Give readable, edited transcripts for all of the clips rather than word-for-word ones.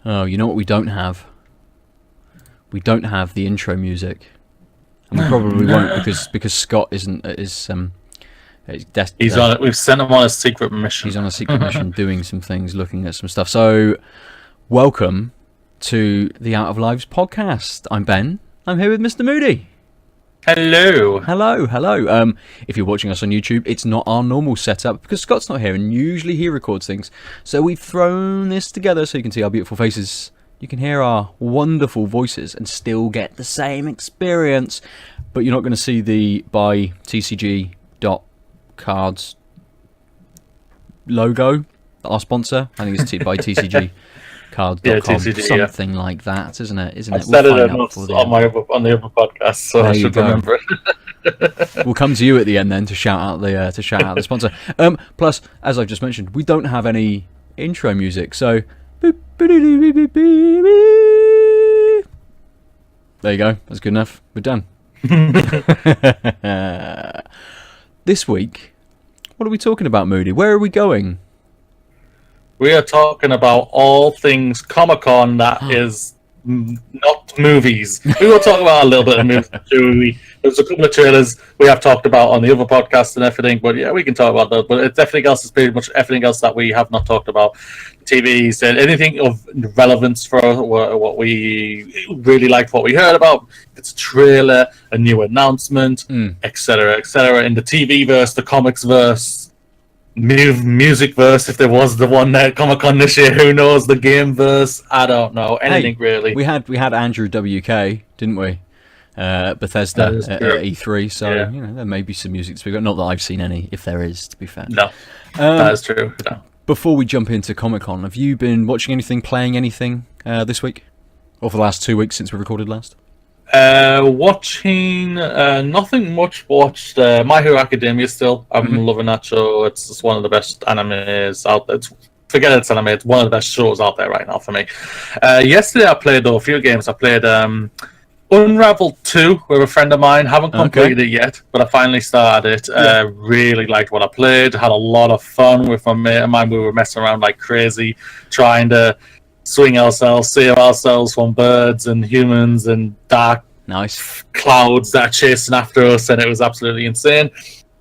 Oh, you know what we don't have? We don't have the intro music, and we probably won't because Scott isn't He's on it. We've sent him on a secret mission. He's on a secret mission, doing some things, looking at some stuff. So, welcome to the Out of Lives podcast. I'm Ben. I'm here with Mr. Moody. Hello. Hello. If you're watching us on YouTube, it's not our normal setup because Scott's not here, and usually he records things. So we've thrown this together so you can see our beautiful faces. You can hear our wonderful voices and still get the same experience. But you're not going to see the by TCG.cards logo, our sponsor. I think it's by TCG. Cards.com, something like that, isn't it? I've said it enough on the other podcast, so I should remember it. We'll come to you at the end then to shout out the sponsor. Plus, as I've just mentioned, we don't have any intro music, so there you go. That's good enough. We're done. This week, what are we talking about, Moody? Where are we going? We are talking about all things Comic-Con that is not movies. We will talk about a little bit of movies too. There's a couple of trailers we have talked about on the other podcast and everything, but yeah, we can talk about that. But everything else is pretty much everything else that we have not talked about. TVs and anything of relevance for what we really liked, what we heard about. It's a trailer, a new announcement, etc., etc. In the TV verse, the comics verse. Music verse, if there was the one at Comic-Con this year, who knows? The game verse, I don't know anything really. We had Andrew WK, didn't we? Bethesda at E3, so yeah. There may be some music to speak about. Not that I've seen any, if there is, to be fair. No, that is true. No. Before we jump into Comic-Con, have you been watching anything, playing anything this week, or for the last 2 weeks since we recorded last? Watching nothing much. Watched My Hero Academia still. I'm loving that show. It's just one of the best animes out there. Forget it's anime. It's one of the best shows out there right now for me. Yesterday I played a few games. I played Unravel 2 with a friend of mine. Haven't completed it yet, but I finally started it. Really liked what I played. Had a lot of fun with my mate of mine. We were messing around like crazy, trying to swing ourselves, save ourselves from birds and humans and dark clouds that are chasing after us, and it was absolutely insane.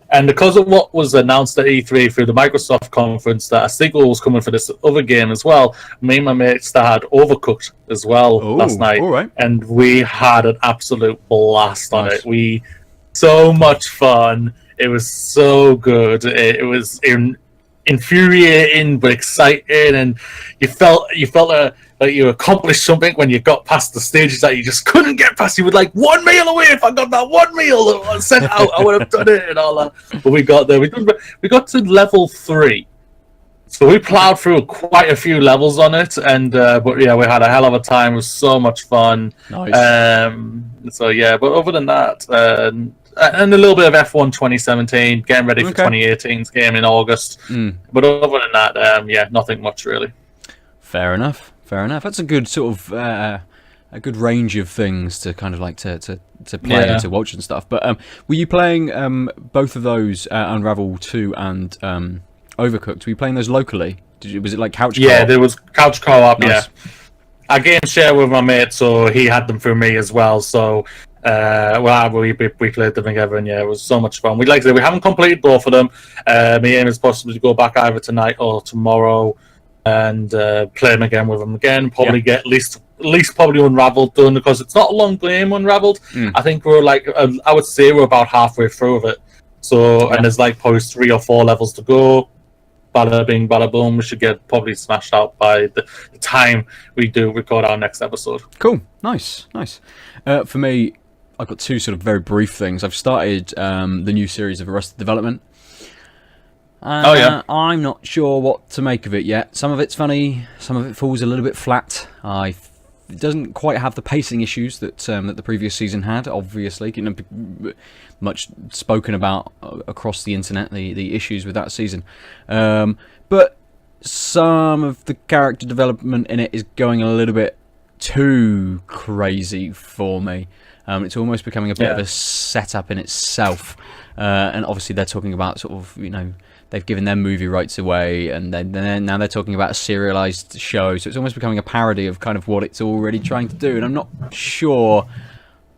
And because of what was announced at E3 through the Microsoft conference, that a sequel was coming for this other game as well, me and my mate started Overcooked as well last night, and we had an absolute blast on it. So much fun. It was so good. It was infuriating but exciting, and you felt like you accomplished something when you got past the stages that you just couldn't get past. You were like 1 meal away. If I got that 1 meal sent out, I would have done it and all that. But we got there. We got to level 3, so we plowed through quite a few levels on it. And but yeah, we had a hell of a time. It was so much fun. Nice. So yeah, but other than that. And a little bit of F1 2017, getting ready for 2018's game in August. But other than that, nothing much really. Fair enough. That's a good sort of a good range of things to kind of like to play and to watch and stuff. But were you playing both of those, Unravel 2 and Overcooked? Were you playing those locally? Was it like couch co-op? Yeah, there was couch co-op. Nice. Yeah, I game share with my mate, so he had them through me as well. So. We played them together, and yeah, it was so much fun. We haven't completed both of them. My aim is possibly to go back either tonight or tomorrow and play them again with them again. Probably get at least probably Unraveled done, because it's not a long game. Unraveled, I think we're like I would say we're about halfway through of it. So and there's like probably 3 or 4 levels to go. Bada bing, bada boom. We should get probably smashed out by the time we do record our next episode. Cool, nice. For me, I've got 2 sort of very brief things. I've started the new series of Arrested Development. I'm not sure what to make of it yet. Some of it's funny, some of it falls a little bit flat. It doesn't quite have the pacing issues that the previous season had, obviously. Much spoken about across the internet, the issues with that season. But some of the character development in it is going a little bit too crazy for me. It's almost becoming a bit of a setup in itself, and obviously they're talking about sort of they've given their movie rights away, and then now they're talking about a serialized show. So it's almost becoming a parody of kind of what it's already trying to do. And I'm not sure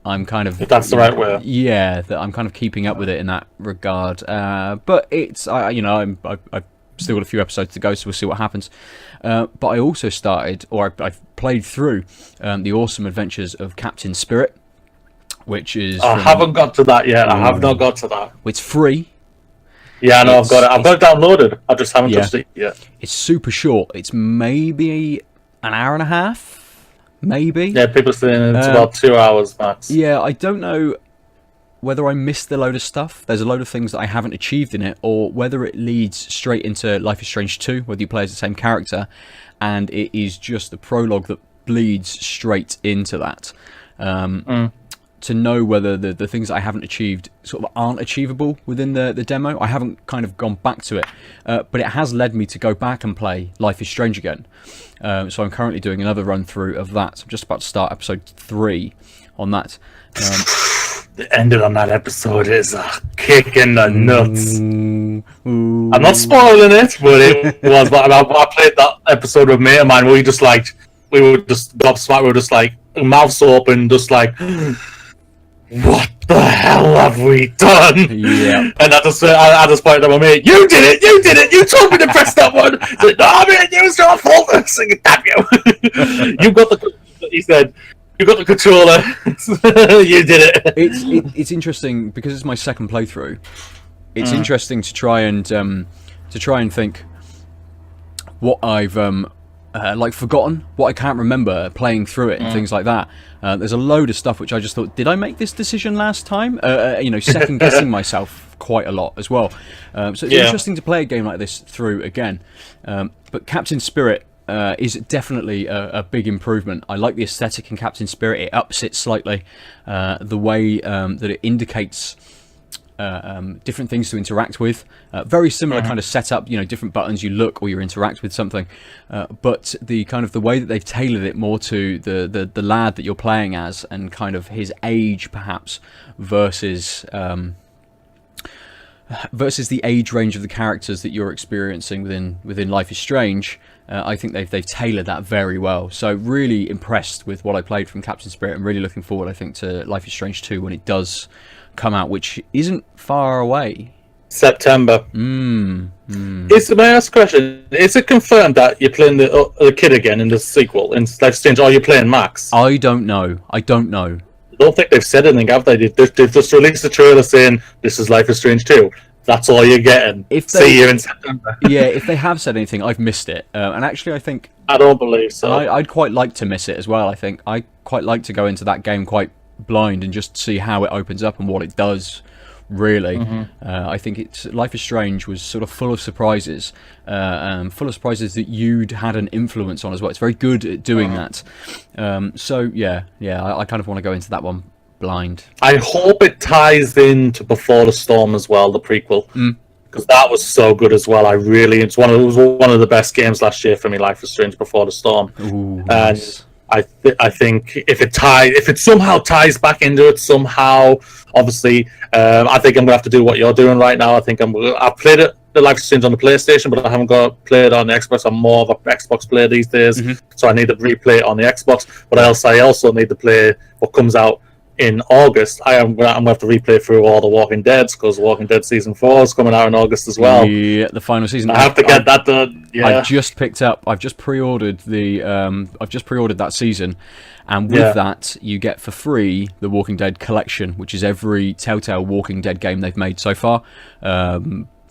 I'm kind of... If that's the right way. Yeah, that I'm kind of keeping up with it in that regard. But it's, I've still got a few episodes to go, so we'll see what happens. But I also started, or I've played through the awesome adventures of Captain Spirit, which is... I haven't got to that yet. I have not got to that. It's free. Yeah, I know, I've got it. I've got it downloaded. I just haven't touched it yet. It's super short. It's maybe an hour and a half, maybe. Yeah, people are saying it's about 2 hours max. Yeah, I don't know whether I missed a load of stuff. There's a load of things that I haven't achieved in it, or whether it leads straight into Life is Strange 2, whether you play as the same character, and it is just the prologue that bleeds straight into that. To know whether the things I haven't achieved sort of aren't achievable within the demo. I haven't kind of gone back to it, but it has led me to go back and play Life is Strange again. So I'm currently doing another run through of that. So I'm just about to start episode 3 on that. The ending on that episode is a kick in the nuts. I'm not spoiling it, but it was. But I played that episode with a mate of mine where we were just gobsmacked. We were just like mouths open, just like, what the hell have we done? Yeah. And I just pointed at my mate, you did it, you told me to press that one. Like, no, man, it was your fault. I was like, damn you. You got the, he said, you got the controller. You did it. It's interesting because it's my second playthrough. It's interesting to try and think what I've forgotten, what I can't remember playing through it and things like that. There's a load of stuff which I just thought, did I make this decision last time? Second guessing myself quite a lot as well. So it's interesting to play a game like this through again. But Captain Spirit is definitely a big improvement. I like the aesthetic in Captain Spirit. It ups it slightly. The way that it indicates different things to interact with. Very similar kind of setup, different buttons you look or you interact with something. But the way that they've tailored it more to the lad that you're playing as and kind of his age perhaps versus the age range of the characters that you're experiencing within Life is Strange. I think they've tailored that very well. So really impressed with what I played from Captain Spirit. I'm really looking forward, I think, to Life is Strange 2 when it does come out, which isn't far away. September. May I ask a question? Is it confirmed that you're playing the kid again in the sequel in Life is Strange, or are you playing Max? I don't know. I don't think they've said anything, have they? They've just released a trailer saying this is Life is Strange 2. That's all you're getting. See you in September. Yeah, if they have said anything, I've missed it. And actually, I think... I don't believe so. I'd quite like to miss it as well, I think. I quite like to go into that game quite blind and just see how it opens up and what it does, really. I think Life is Strange was sort of full of surprises. Full of surprises that you'd had an influence on as well. It's very good at doing that. I kind of want to go into that one blind. I hope it ties into Before the Storm as well, the prequel, because that was so good as well. It was one of the best games last year for me, Life is Strange Before the Storm. Ooh, and nice. I think if it somehow ties back into it somehow, obviously, I think I'm gonna have to do what you're doing right now. I've played it, the Life is Strange on the PlayStation, but I haven't got played on the Xbox. I'm more of an Xbox player these days, so I need to replay it on the Xbox. But I also need to play what comes out in August. I'm going to have to replay through all the Walking Deads, because Walking Dead Season 4 is coming out in August as well. Yeah, the final season. I have to get that done. Yeah. I've just pre-ordered that season, and with that you get for free the Walking Dead collection, which is every Telltale Walking Dead game they've made so far.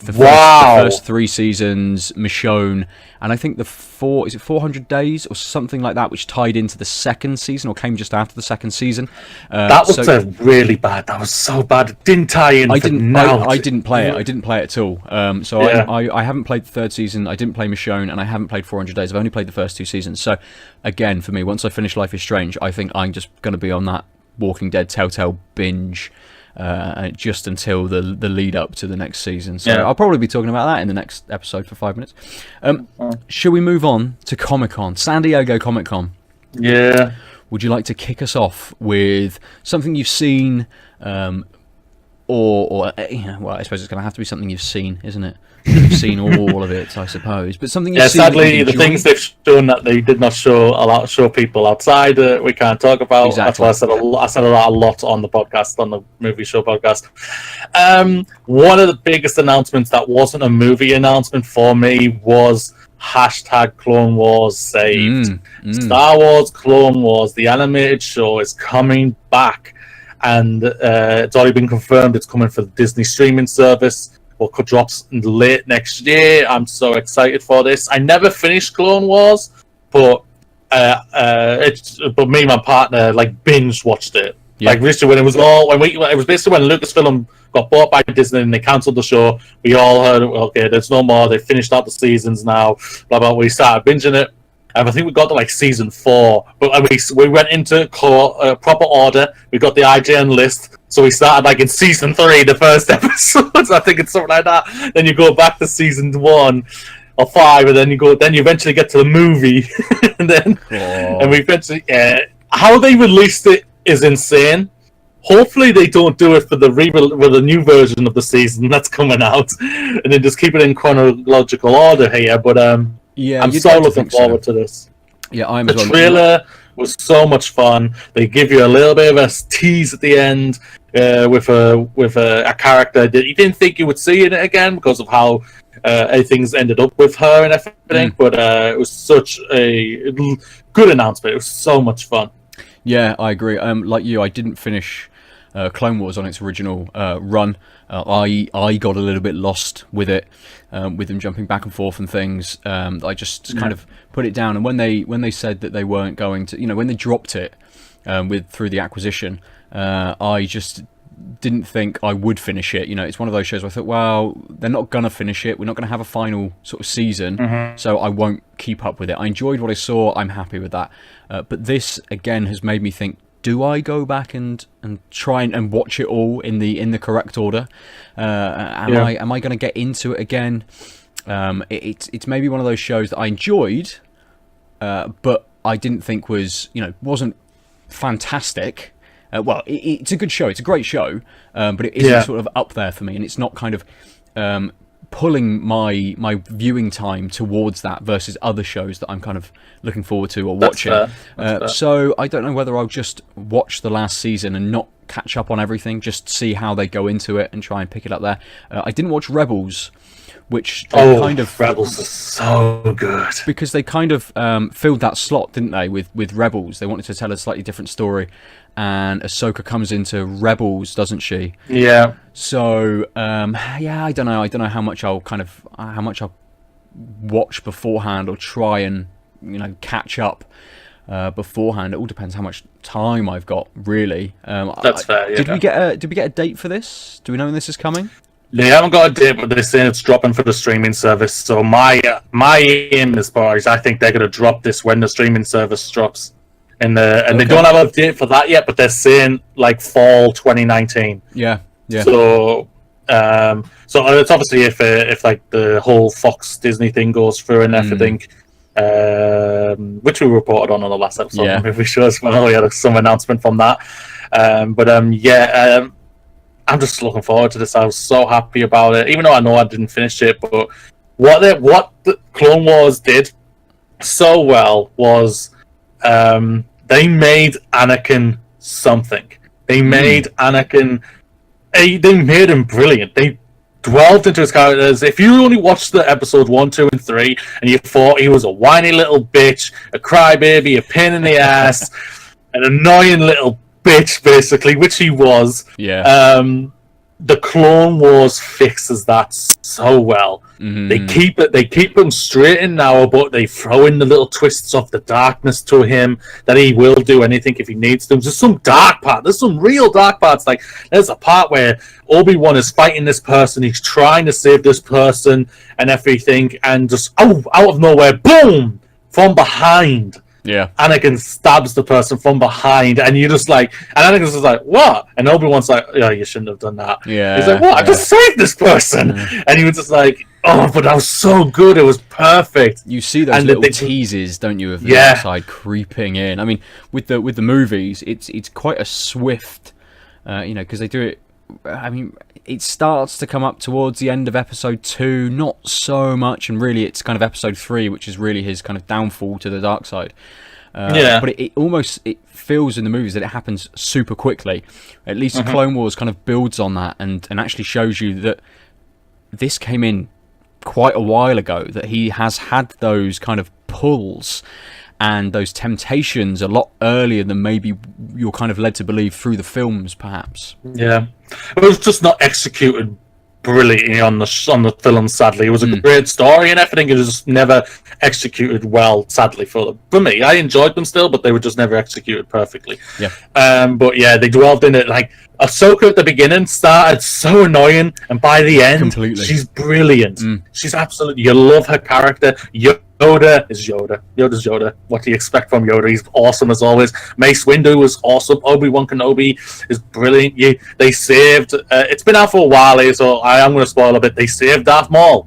The first 3 seasons, Michonne, and I think the 400 Days or something like that, which tied into the second season or came just after the second season. That was really bad. That was so bad. It didn't tie in. I didn't play it. I didn't play it at all. I haven't played the 3rd season. I didn't play Michonne, and I haven't played 400 Days. I've only played the first 2 seasons. So again, for me, once I finish Life is Strange, I think I'm just going to be on that Walking Dead Telltale binge. Just until the lead up to the next season. So I'll probably be talking about that in the next episode for 5 minutes. Shall we move on to Comic-Con? San Diego Comic-Con. Yeah. Would you like to kick us off with something you've seen, well, I suppose it's going to have to be something you've seen, isn't it? have seen all of it, I suppose. But something you see sadly, the things they've shown that they did not show people outside, we can't talk about. Exactly. That's why I said a lot on the podcast, on the movie show podcast. One of the biggest announcements that wasn't a movie announcement for me was #Clone Wars saved. Star Wars Clone Wars, the animated show, is coming back, and it's already been confirmed it's coming for the Disney streaming service. Drops late next year. I'm so excited for this. I never finished Clone Wars, but me and my partner binge watched it. Yeah. Literally, it was basically when Lucasfilm got bought by Disney and they cancelled the show. We all heard, okay, there's no more. They finished out the seasons now. Blah blah. We started binging it. I think we got to season 4, but we went into proper order. We got the IGN list, so we started in season 3, the first episodes. I think it's something like that. Then you go back to season 1 or 5, and then you eventually get to the movie, and we eventually. How they released it is insane. Hopefully they don't do it for the new version of the season that's coming out, and then just keep it in chronological order here. But yeah, I'm so looking forward to this. Yeah, I'm. The trailer was so much fun. They give you a little bit of a tease at the end with a character that you didn't think you would see in it again because of how things ended up with her and everything. But it was such a good announcement. It was so much fun. Yeah, I agree. Like you, I didn't finish Clone Wars on its original run. I got a little bit lost with it, with them jumping back and forth and things. I just kind of put it down. And when they said that they weren't going to, when they dropped it through the acquisition, I just didn't think I would finish it. It's one of those shows where I thought, well, they're not gonna finish it. We're not gonna have a final sort of season, so I won't keep up with it. I enjoyed what I saw. I'm happy with that. But this again has made me think: do I go back and try and watch it all in the correct order? Am I going to get into it again? It's maybe one of those shows that I enjoyed, but I didn't think wasn't fantastic. Well, it's a good show. It's a great show, but it isn't sort of up there for me, and it's not kind of pulling my viewing time towards that versus other shows that I'm kind of looking forward to or watching. That's fair. So I don't know whether I'll just watch the last season and not catch up on everything, just see how they go into it and try and pick it up there. I didn't watch Rebels, which Rebels is so good because they kind of filled that slot, didn't they? With Rebels, they wanted to tell a slightly different story, and Ahsoka comes into Rebels, doesn't she? Yeah. So I don't know how much I'll watch beforehand or try and catch up beforehand. It all depends how much time I've got, really. That's fair. Yeah. Did we get a date for this? Do we know when this is coming? They haven't got a date, but they're saying it's dropping for the streaming service. So my aim as far as I think they're going to drop this when the streaming service drops. And they don't have a date for that yet, but they're saying fall 2019. Yeah. So it's obviously if the whole Fox Disney thing goes through and everything, which we reported on the last episode. Yeah. Maybe we should as well. We had some announcement from that. I'm just looking forward to this. I was so happy about it, even though I know I didn't finish it. But what the Clone Wars did so well was they made Anakin something. They made Anakin. They made him brilliant. They dwelled into his characters. If you only watched the episode 1, 2, and 3, and you thought he was a whiny little bitch, a crybaby, a pain in the ass, an annoying little bitch, basically, which he was. Yeah. The Clone Wars fixes that so well. They keep him straight and narrow, but they throw in the little twists of the darkness to him that he will do anything if he needs to. There's some dark part. There's some real dark parts. There's a part where Obi-Wan is fighting this person. He's trying to save this person and everything, and just out of nowhere, boom, from behind. Yeah. Anakin stabs the person from behind, and you're just and Anakin's just what? And Obi-Wan's yeah, you shouldn't have done that. Yeah. He's what? I just saved this person. And he was just but that was so good. It was perfect. You see those little teases, don't you, of the outside creeping in. I mean, with the movies, it's quite a swift, because they do it I mean, it starts to come up towards the end of episode 2, not so much, and really it's kind of episode 3, which is really his kind of downfall to the dark side. But it almost feels in the movies that it happens super quickly. At least Clone Wars kind of builds on that and actually shows you that this came in quite a while ago, that he has had those kind of pulls and those temptations a lot earlier than maybe you're kind of led to believe through the films, perhaps. Yeah, it was just not executed brilliantly on the film. Sadly, it was a great story and everything. It was just never executed well. Sadly for me, I enjoyed them still, but they were just never executed perfectly. Yeah. But yeah, they dwelled in it. Like Ahsoka at the beginning started so annoying, and by the end, she's brilliant. She's absolutely. You love her character. Yoda is Yoda. Yoda's Yoda. What do you expect from Yoda? He's awesome as always. Mace Windu was awesome. Obi-Wan Kenobi is brilliant. They saved... it's been out for a while, so I am going to spoil a bit. They saved Darth Maul.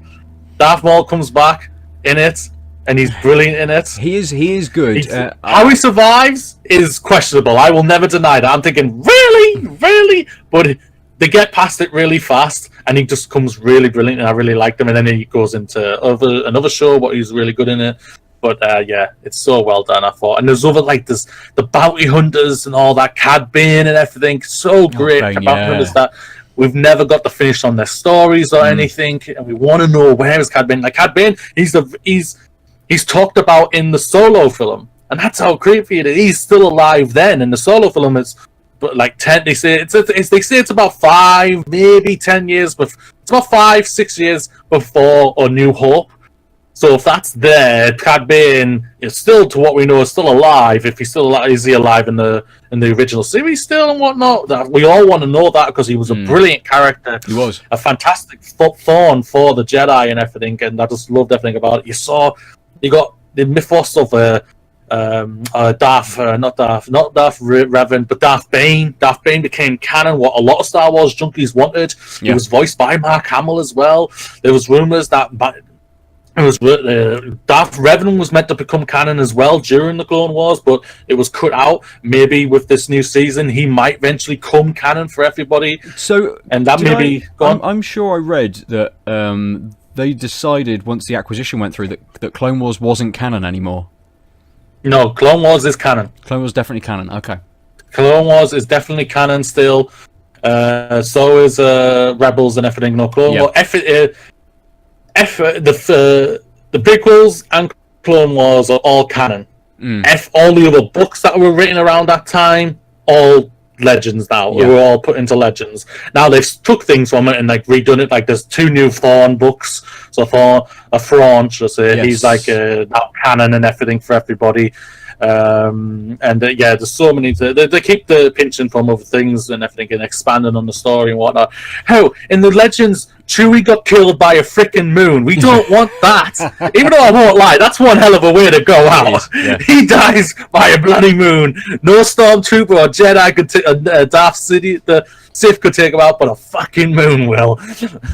Darth Maul comes back in it, and he's brilliant in it. He is good. How he survives is questionable. I will never deny that. I'm thinking, really? Really? But they get past it really fast, and he just comes really brilliant, and I really liked him. And then he goes into another show, but he's really good in it. But yeah, it's so well done, I thought. And there's there's the bounty hunters and all that, Cad Bane and everything. So great. Bounty hunters that we've never got to finish on their stories or anything, and we want to know where is Cad Bane. Like Cad Bane, he's talked about in the Solo film, and that's how creepy it is. He's still alive then. In the Solo film, it's but like 10. They say it's about 5, maybe 10 years, but it's about 5-6 years before A New Hope. So if that's there, Cad Bane is still, to what we know, is still alive. If he's still alive, is he alive in the original series still and whatnot? That we all want to know that, because he was a brilliant character. He was a fantastic thorn for the Jedi and everything, and I just loved everything about it. You got the mythos of Darth Revan, but Darth Bane. Darth Bane became canon, what a lot of Star Wars junkies wanted. He was voiced by Mark Hamill as well. There was rumors that Darth Revan was meant to become canon as well during the Clone Wars, but it was cut out. Maybe with this new season, he might eventually come canon for everybody. So, and that I'm sure I read that they decided once the acquisition went through that Clone Wars wasn't canon anymore. No, Clone Wars is canon. Clone Wars definitely canon. Okay. Clone Wars is definitely canon still. So is Rebels and everything. No, Clone Wars. The prequels and Clone Wars are all canon. All the other books that were written around that time, all legends now. They were all put into legends. Now they've took things from it and like redone it. Like there's 2 new Thrawn books. So Thrawn, should I say, he's like now canon and everything for everybody. There's so many. They keep the pinching from other things and everything and expanding on the story and whatnot. How in the legends, Chewie got killed by a freaking moon. We don't want that. Even though I won't lie, that's one hell of a way to go out. He dies by a bloody moon. No stormtrooper or Jedi could the Sith could take him out, but a fucking moon will.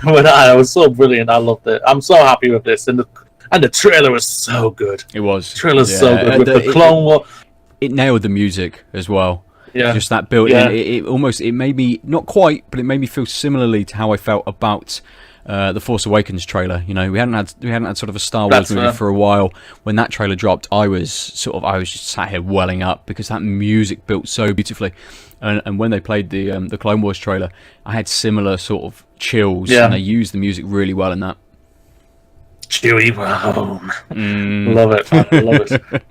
But it was so brilliant. I loved it. I'm so happy with this. And the trailer was so good. It was. The trailer's so good. With the Clone Wars. It nailed the music as well. Yeah. Just that build. Yeah. It made me, not quite, but it made me feel similarly to how I felt about the Force Awakens trailer. You know, we hadn't had sort of a Star Wars movie for a while. When that trailer dropped, I was just sat here welling up because that music built so beautifully. And when they played the Clone Wars trailer, I had similar sort of chills, and they used the music really well in that. Chewie, wow. Love it. I love it.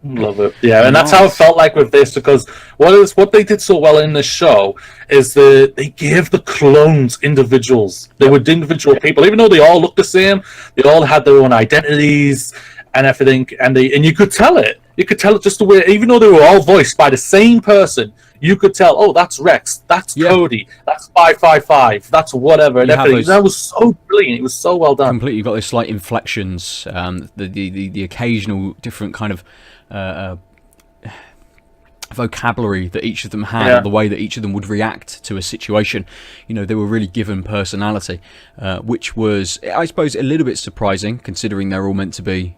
Love it. Yeah, and that's how it felt like with this, because what they did so well in this show is they gave the clones individuals. They were individual people, even though they all looked the same. They all had their own identities and everything, and you could tell it. You could tell it just the way, even though they were all voiced by the same person. You could tell, oh, that's Rex, that's Cody, that's 555, that's whatever, and everything. That was so brilliant. It was so well done. Completely, got those slight inflections, the occasional different kind of vocabulary that each of them had, the way that each of them would react to a situation. You know, they were really given personality, which was, I suppose, a little bit surprising, considering they're all meant to be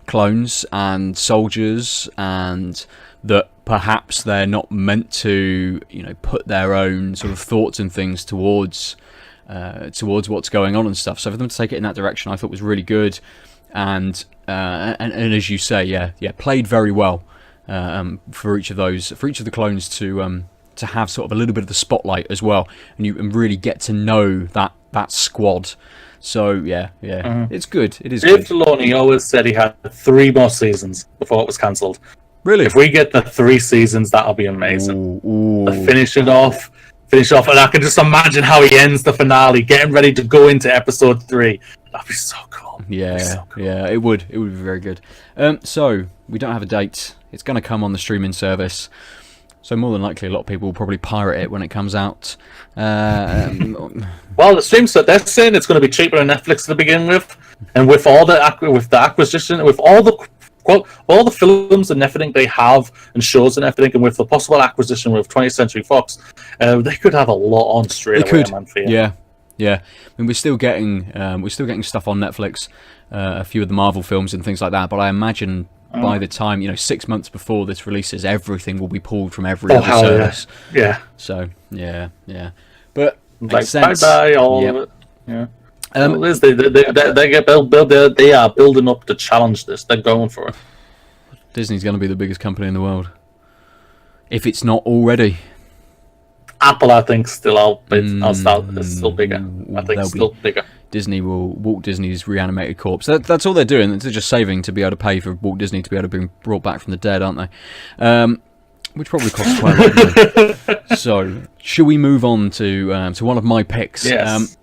clones and soldiers, and that perhaps they're not meant to, put their own sort of thoughts and things towards what's going on and stuff. So for them to take it in that direction, I thought was really good, and as you say, played very well for each of the clones to have sort of a little bit of the spotlight as well, and really get to know that squad. So it's good. It is Dave good. Filoni always said he had 3 more seasons before it was cancelled. Really? If we get the 3 seasons, that'll be amazing. Ooh. To finish off, and I can just imagine how he ends the finale, getting ready to go into episode 3. That'd be so cool. Yeah, it would be very good. So we don't have a date. It's going to come on the streaming service. So more than likely, a lot of people will probably pirate it when it comes out. Well, it seems that they're saying it's going to be cheaper than Netflix to begin with, and with the acquisition, with all the films and everything they have, and shows and everything, and with the possible acquisition with 20th Century Fox, they could have a lot on straight away. Man, for you. Yeah. I mean, we're still getting stuff on Netflix, a few of the Marvel films and things like that. But I imagine by the time 6 months before this releases, everything will be pulled from every other service. Yeah. So yeah. But like bye all of it. Yeah. Liz, they are building up to challenge this. They're going for it. Disney's going to be the biggest company in the world, if it's not already. Apple, I think, still is still bigger. I think still bigger. Walt Disney's reanimated corpse. That's all they're doing. They're just saving to be able to pay for Walt Disney to be able to be brought back from the dead, aren't they? Which probably costs quite a lot of money. So, should we move on to one of my picks? Yes.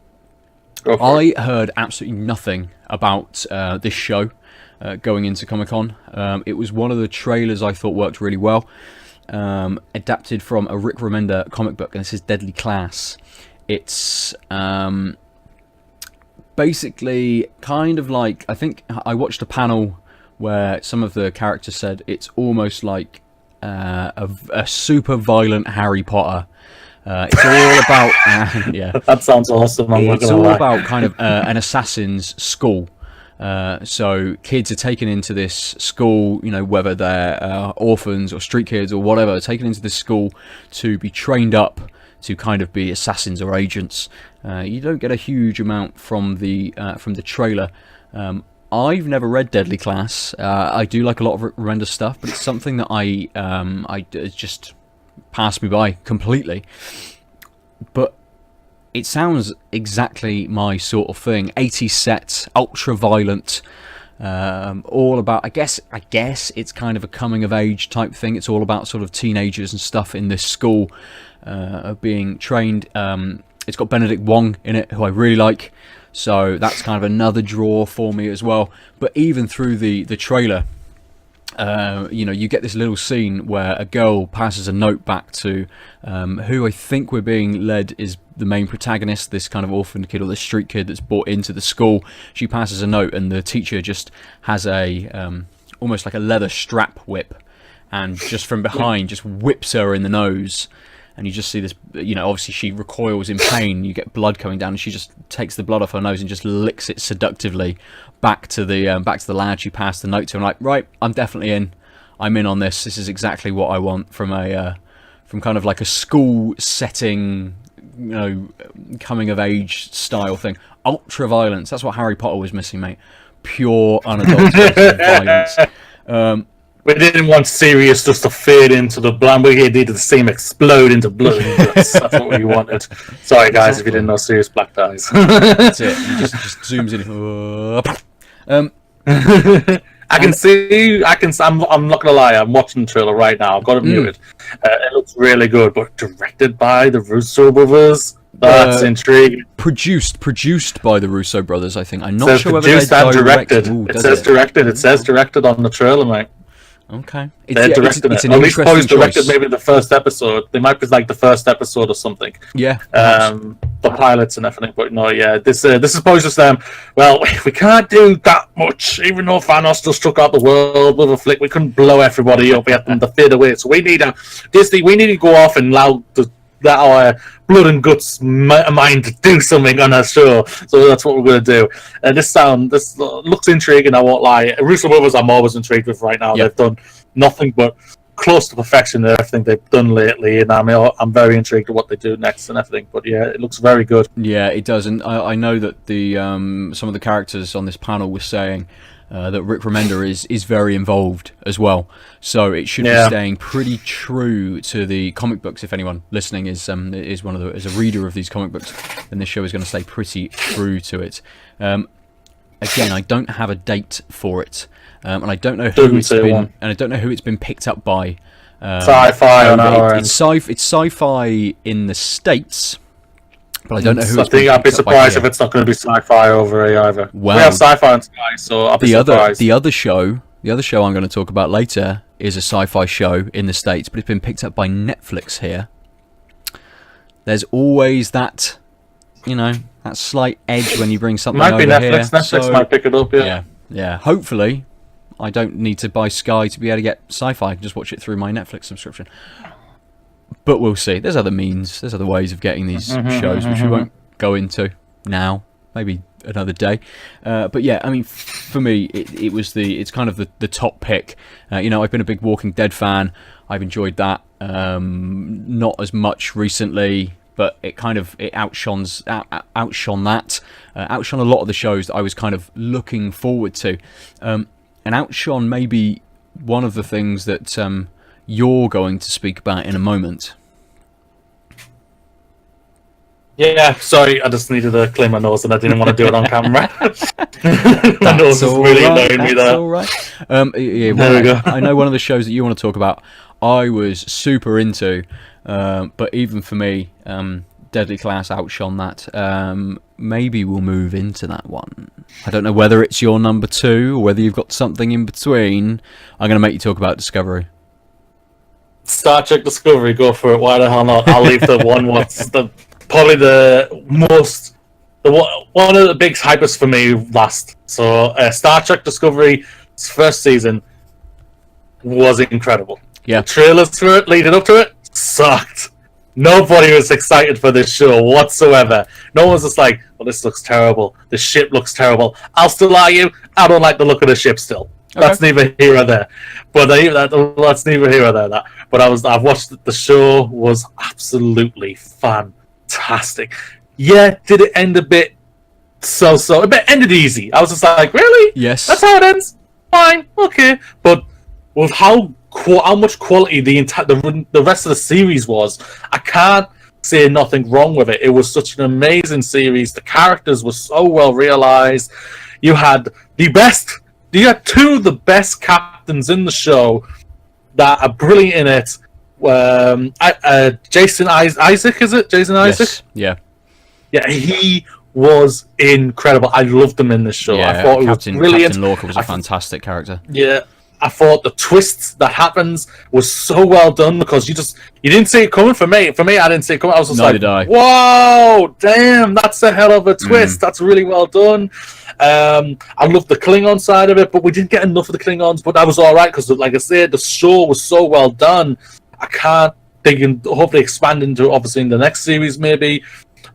I heard absolutely nothing about this show going into Comic-Con. It was one of the trailers I thought worked really well. Adapted from a Rick Remender comic book, and this is Deadly Class. It's basically kind of like, I think I watched a panel where some of the characters said it's almost like a super violent Harry Potter. It's all about that sounds awesome. It's all about kind of an assassin's school. So kids are taken into this school, whether they're orphans or street kids or whatever, taken into this school to be trained up to kind of be assassins or agents. You don't get a huge amount from the trailer. I've never read Deadly Class. I do like a lot of Rick Remender stuff, but it's something that I just passed me by completely. But it sounds exactly my sort of thing. 80s set, ultra violent, all about. I guess it's kind of a coming of age type thing. It's all about sort of teenagers and stuff in this school being trained. It's got Benedict Wong in it, who I really like. So that's kind of another draw for me as well. But even through the trailer, you get this little scene where a girl passes a note back to who I think we're being led is the main protagonist, this kind of orphan kid or this street kid that's brought into the school. She passes a note, and the teacher just has a almost like a leather strap whip, and just from behind just whips her in the nose. And you just see this, obviously she recoils in pain. You get blood coming down, and she just takes the blood off her nose and just licks it seductively back to the lad she passed the note to. I'm like, right, I'm definitely in. I'm in on this. This is exactly what I want from kind of like a school setting, coming of age style thing. Ultra violence. That's what Harry Potter was missing, mate. Pure unadulterated violence. We didn't want Sirius just to fade into the blood. We needed to see him explode into blood and guts. That's what we wanted. Sorry, guys, if you didn't know Sirius Black dies. That's it. He just zooms in. I can see. I'm not gonna lie. I'm watching the trailer right now. I've got it muted. It looks really good, but directed by the Russo brothers. That's intriguing. Produced by the Russo brothers. I think. I'm not sure whether produced they're and directed. Ooh, it says directed. It says directed on the trailer, mate. Okay. They're directing it. At least Poe's directed maybe the first episode. They might be like the first episode or something. Yeah. The pilots and everything. But no, yeah. This is probably just them. Well, we can't do that much. Even though Thanos just took out the world with a flick, we couldn't blow everybody up. We had them to fade away. So we need Disney. We need to go off and allow our blood and guts mind to do something on our show. So that's what we're going to do. This looks intriguing, I won't lie. Russo brothers I'm always intrigued with right now. Yep. They've done nothing but close to perfection in everything they've done lately, and I'm very intrigued with what they do next and everything. But yeah, it looks very good. Yeah, it does, and I know that the some of the characters on this panel were saying that Rick Remender is very involved as well, so it should be staying pretty true to the comic books. If anyone listening is a reader of these comic books, then this show is going to stay pretty true to it. Again, I don't have a date for it, and I don't know who it's been picked up by. Sci-fi on our end. It's sci-fi in the States, but I don't know who. I think I'd be surprised if it's not going to be sci-fi over here either. Well, we have sci-fi on Sky, so I'll be surprised. The other show I'm going to talk about later is a sci-fi show in the States, but it's been picked up by Netflix here. There's always that, that slight edge when you bring something over here. Might be Netflix. Netflix might pick it up, Yeah. Hopefully, I don't need to buy Sky to be able to get sci-fi. I can just watch it through my Netflix subscription. But we'll see. There's other means. There's other ways of getting these shows, which we won't go into now. Maybe another day. But yeah, I mean, for me, it's kind of the top pick. I've been a big Walking Dead fan. I've enjoyed that. Not as much recently, but it outshone that. Outshone a lot of the shows that I was kind of looking forward to. And outshone maybe one of the things that you're going to speak about in a moment. Yeah, sorry, I just needed to clean my nose and I didn't want to do it on camera. My nose is really annoying me there. That's all right. There we go. I know one of the shows that you want to talk about I was super into, but even for me, Deadly Class outshone that. Maybe we'll move into that one. I don't know whether it's your number 2 or whether you've got something in between. I'm going to make you talk about Discovery. Star Trek Discovery, go for it. Why the hell not? I'll leave the one what's probably one of the big hypers for me last. So Star Trek Discovery's first season was incredible. Yeah. The trailers for it leading up to it sucked. Nobody was excited for this show whatsoever. No one's just like, well, this looks terrible. The ship looks terrible. I'll still argue, I don't like the look of the ship still. Okay. That's neither here or there. But that's neither here or there. But I've watched the show, was absolutely fantastic. Yeah, did it end a bit so? It ended easy. I was just like, really? Yes. That's how it ends? Fine, okay. But with how much quality the rest of the series was, I can't say nothing wrong with it. It was such an amazing series. The characters were so well realized. You had two of the best captains in the show that are brilliant in it. Jason Isaac, is it? Jason Isaac? Yes. Yeah, he was incredible. I loved him in this show. Yeah, I thought he was brilliant. Captain Lorca was a fantastic character. Yeah, I thought the twists that happens was so well done because you didn't see it coming. For me, I didn't see it coming. I was just whoa, damn, that's a hell of a twist. That's really well done. I loved the Klingon side of it, but we didn't get enough of the Klingons. But that was all right because, like I said, the show was so well done. I can't think and hopefully expand into obviously in the next series maybe.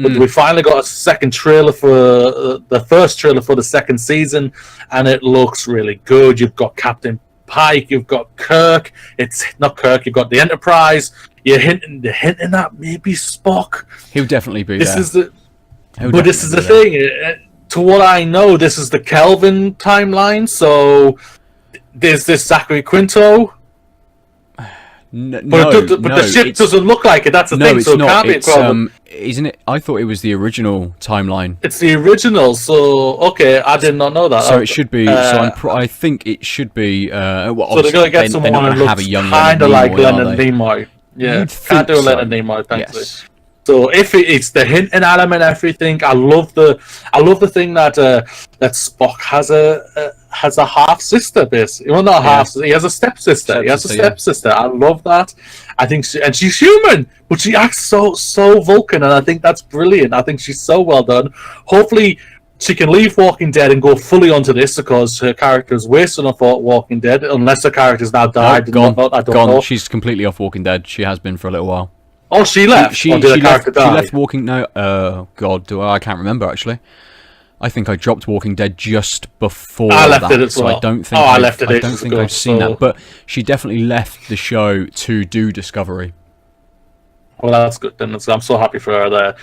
But we finally got a second trailer for the first trailer for the second season, and it looks really good. You've got Captain Pike, you've got Kirk. It's not Kirk. You've got the Enterprise. You're hinting at maybe Spock. He'll definitely be this there. Is the, but this is the thing. To what I know, this is the Kelvin timeline. So there's this Zachary Quinto. But the ship doesn't look like it. That's the thing. It's so not. It can't be a problem. Isn't it? I thought it was the original timeline. It's the original. So okay, I did not know that. So it should be. I think it should be. So they're gonna get someone who looks kind of like Leonard Nimoy. Yeah, can't do a Leonard Nimoy, thankfully. Yes. So if it's the hinting at him and everything, I love the thing that Spock has a half sister, basically. Well, not half. He has a stepsister. He has a stepsister. I love that. I think she's human, but she acts so Vulcan, and I think that's brilliant. I think she's so well done. Hopefully, she can leave Walking Dead and go fully onto this because her character is wasted on Walking Dead, unless her character's now died. I don't know. She's completely off Walking Dead. She has been for a little while. Oh, she left. She left Walking. No, God, I can't remember actually. I think I dropped Walking Dead just before I left that, it as so well. I don't think I I've, left it I don't ages think ago, I've seen so- that. But she definitely left the show to do Discovery. Well, that's good. Then I'm so happy for her there.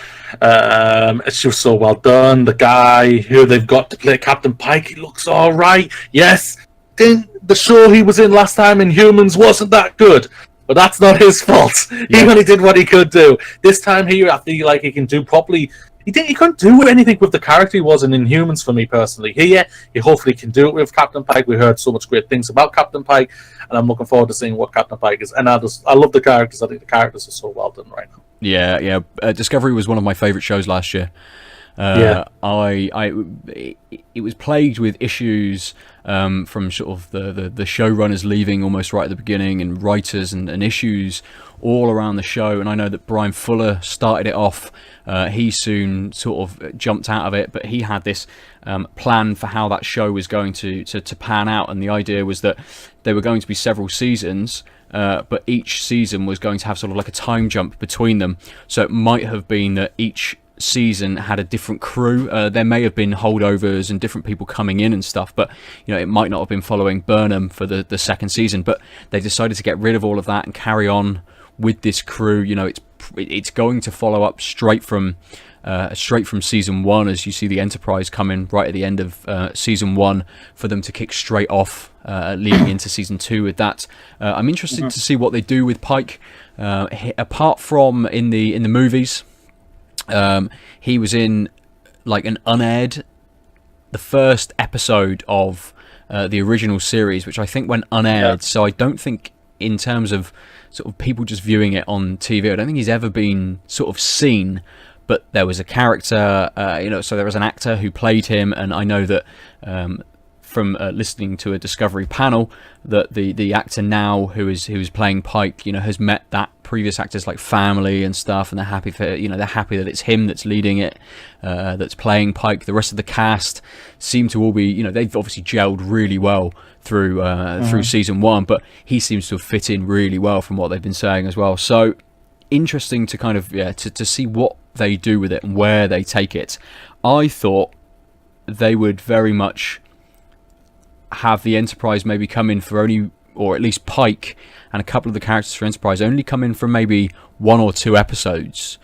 She was so well done. The guy who they've got to play Captain Pike, he looks all right. Yes, the show he was in last time in Humans wasn't that good, but that's not his fault. Yeah. He only did what he could do. This time here, I feel like he can do properly. He couldn't do anything with the character he was in Inhumans for me personally. Here, he hopefully can do it with Captain Pike. We heard so much great things about Captain Pike, and I'm looking forward to seeing what Captain Pike is. And I love the characters. I think the characters are so well done right now. Yeah. Discovery was one of my favourite shows last year. It was plagued with issues from sort of the showrunners leaving almost right at the beginning, and writers and issues all around the show. And I know that Brian Fuller started it off. He soon sort of jumped out of it, but he had this plan for how that show was going to pan out. And the idea was that there were going to be several seasons, but each season was going to have sort of like a time jump between them. So it might have been that each season had a different crew. There may have been holdovers and different people coming in and stuff, but it might not have been following Burnham for the second season. But they decided to get rid of all of that and carry on with this crew. It's going to follow up straight from season one, as you see the Enterprise come in right at the end of season one for them to kick straight off leading into season two with that. I'm interested to see what they do with Pike. Apart from in the movies, he was in like an unaired, the first episode of the original series, which I think went unaired. So I don't think, in terms of sort of people just viewing it on TV, I don't think he's ever been sort of seen. But there was a character, so there was an actor who played him, and I know that from listening to a Discovery panel that the actor now who is playing Pike, has met that previous actor's like family and stuff, and they're happy that it's him that's leading it, that's playing Pike. The rest of the cast seem to all be, they've obviously gelled really well through season one, but he seems to have fit in really well from what they've been saying as well. So interesting to kind of to see what they do with it and where they take it. I thought they would very much have the Enterprise maybe come in for only, or at least Pike and a couple of the characters for Enterprise only come in for maybe 1 or 2 episodes.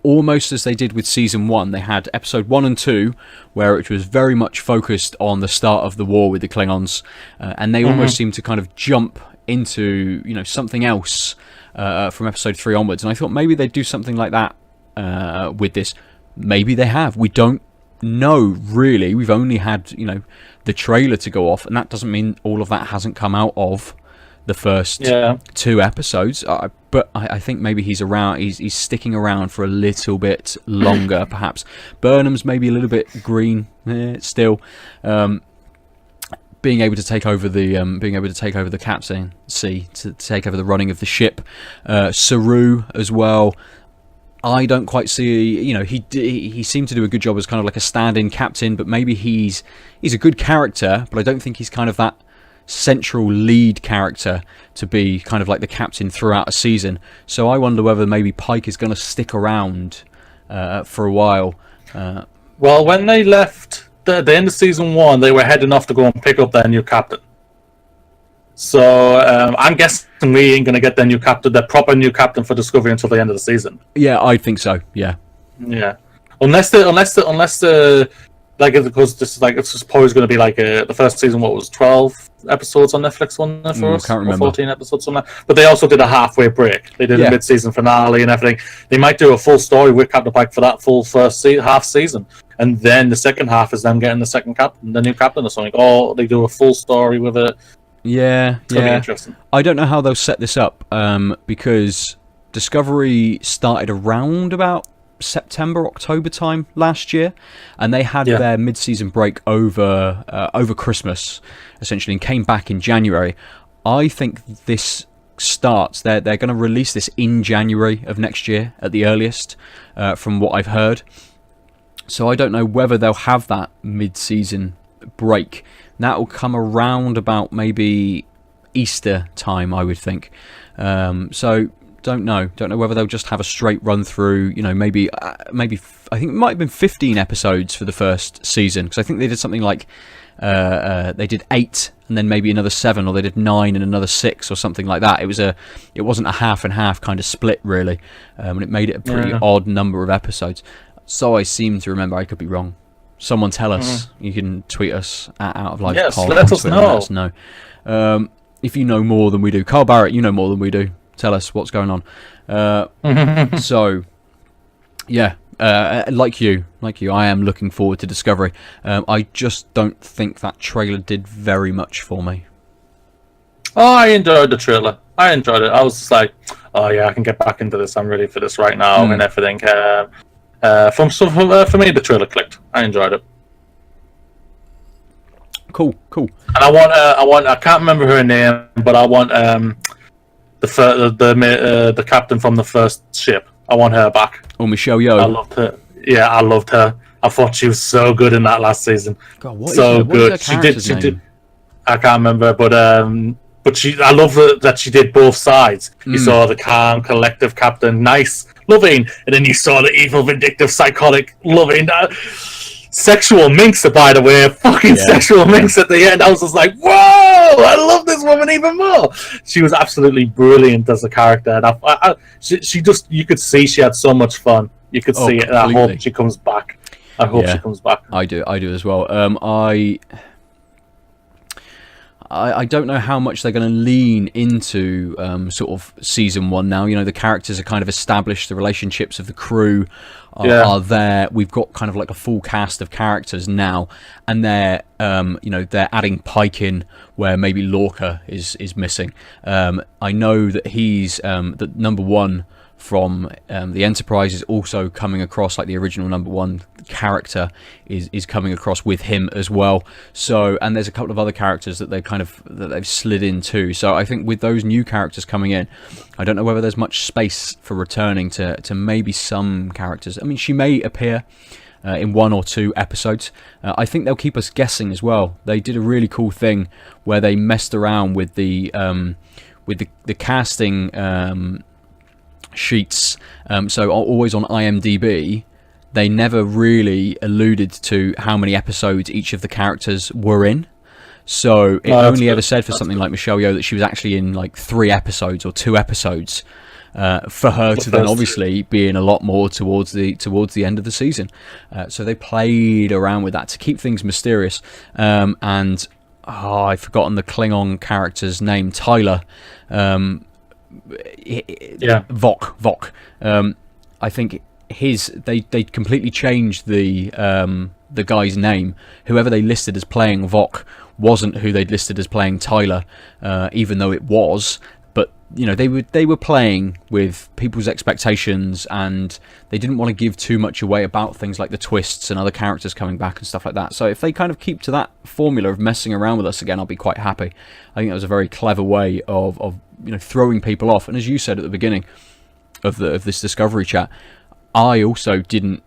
Almost as they did with season 1. They had episode 1 and 2 where it was very much focused on the start of the war with the Klingons, and they almost seemed to kind of jump into something else from episode 3 onwards. And I thought maybe they'd do something like that with this. Maybe they have. We don't know really. We've only had the trailer to go off, and that doesn't mean all of that hasn't come out of the first 2 episodes. But I think maybe he's around. He's sticking around for a little bit longer, perhaps. Burnham's maybe a little bit green still. Being able to take over the captain, to take over the running of the ship. Saru as well. I don't quite see, he seemed to do a good job as kind of like a stand-in captain, but maybe he's a good character, but I don't think he's kind of that central lead character to be kind of like the captain throughout a season. So I wonder whether maybe Pike is going to stick around for a while. Well, when they left the end of season 1, they were heading off to go and pick up their new captain. So I'm guessing we ain't going to get the proper new captain for Discovery until the end of the season. Yeah, I think so. Yeah. Unless because this is like, it's supposed going to be like the first season. What was 12 episodes on Netflix? One for us, can't remember. 14 episodes on that. But they also did a halfway break. They did a mid-season finale and everything. They might do a full story with Captain Pike for that full first half season, and then the second half is them getting the new captain or something. Or they do a full story with it. Yeah. It's gonna be interesting. I don't know how they'll set this up, because Discovery started around about September, October time last year, and they had their mid-season break over Christmas, essentially, and came back in January. I think this starts. They're going to release this in January of next year at the earliest, from what I've heard. So I don't know whether they'll have that mid-season break. That will come around about maybe Easter time, I would think. So Don't know whether they'll just have a straight run through. You know, maybe I think it might have been 15 episodes for the first season, because I think they did something like they did 8 and then maybe another 7, or they did 9 and another 6 or something like that. It wasn't a half and half kind of split really, and it made it a pretty odd number of episodes. So I seem to remember. I could be wrong. Someone tell us. You can tweet us at OutOfLives. Yes, Pod let us know. Let us know. If you know more than we do. Carl Barrett, you know more than we do. Tell us what's going on. So, yeah, like you, I am looking forward to Discovery. I just don't think that trailer did very much for me. Oh, I enjoyed the trailer. I enjoyed it. I was just like, oh yeah, I can get back into this. I'm ready for this right now and everything. For me, the trailer clicked. I enjoyed it. Cool. And I can't remember her name, but I want the captain from the first ship. I want her back. Oh, Michelle Yeoh. I loved her. Yeah, I loved her. I thought she was so good in that last season. God, what so is good. She did. I can't remember, but I love that she did both sides. You saw the calm, collective captain, nice, loving, and then you saw the evil, vindictive, psychotic, loving. Sexual minx, by the way, sexual minx at the end. I was just like, whoa! I love this woman even more. She was absolutely brilliant as a character, and she just, you could see she had so much fun. You could see it. And I hope she comes back. I hope she comes back. I do as well. I don't know how much they're going to lean into sort of season 1 now. You know, the characters are kind of established, the relationships of the crew are there. We've got kind of like a full cast of characters now, and they're they're adding Pike in where maybe Lorca is missing. I know that he's the number 1 from the Enterprise is also coming across, like the original number 1 character is coming across with him as well. So, and there's a couple of other characters that they've slid in too. So I think with those new characters coming in, I don't know whether there's much space for returning to maybe some characters. I mean, she may appear in 1 or 2 episodes. I think they'll keep us guessing as well. They did a really cool thing where they messed around with the casting sheets. So always on IMDb, they never really alluded to how many episodes each of the characters were in. So it only ever said for something like Michelle Yeoh that she was actually in like 3 episodes or 2 episodes. For her to then obviously be in a lot more towards the end of the season. So they played around with that to keep things mysterious. And I've forgotten the Klingon character's name, Tyler. Vok. I think they completely changed the guy's name. Whoever they listed as playing Vok wasn't who they'd listed as playing Tyler, even though it was. But you know, they were playing with people's expectations, and they didn't want to give too much away about things like the twists and other characters coming back and stuff like that. So if they kind of keep to that formula of messing around with us again, I'll be quite happy. I think that was a very clever way of throwing people off. And as you said at the beginning of this Discovery chat, I also didn't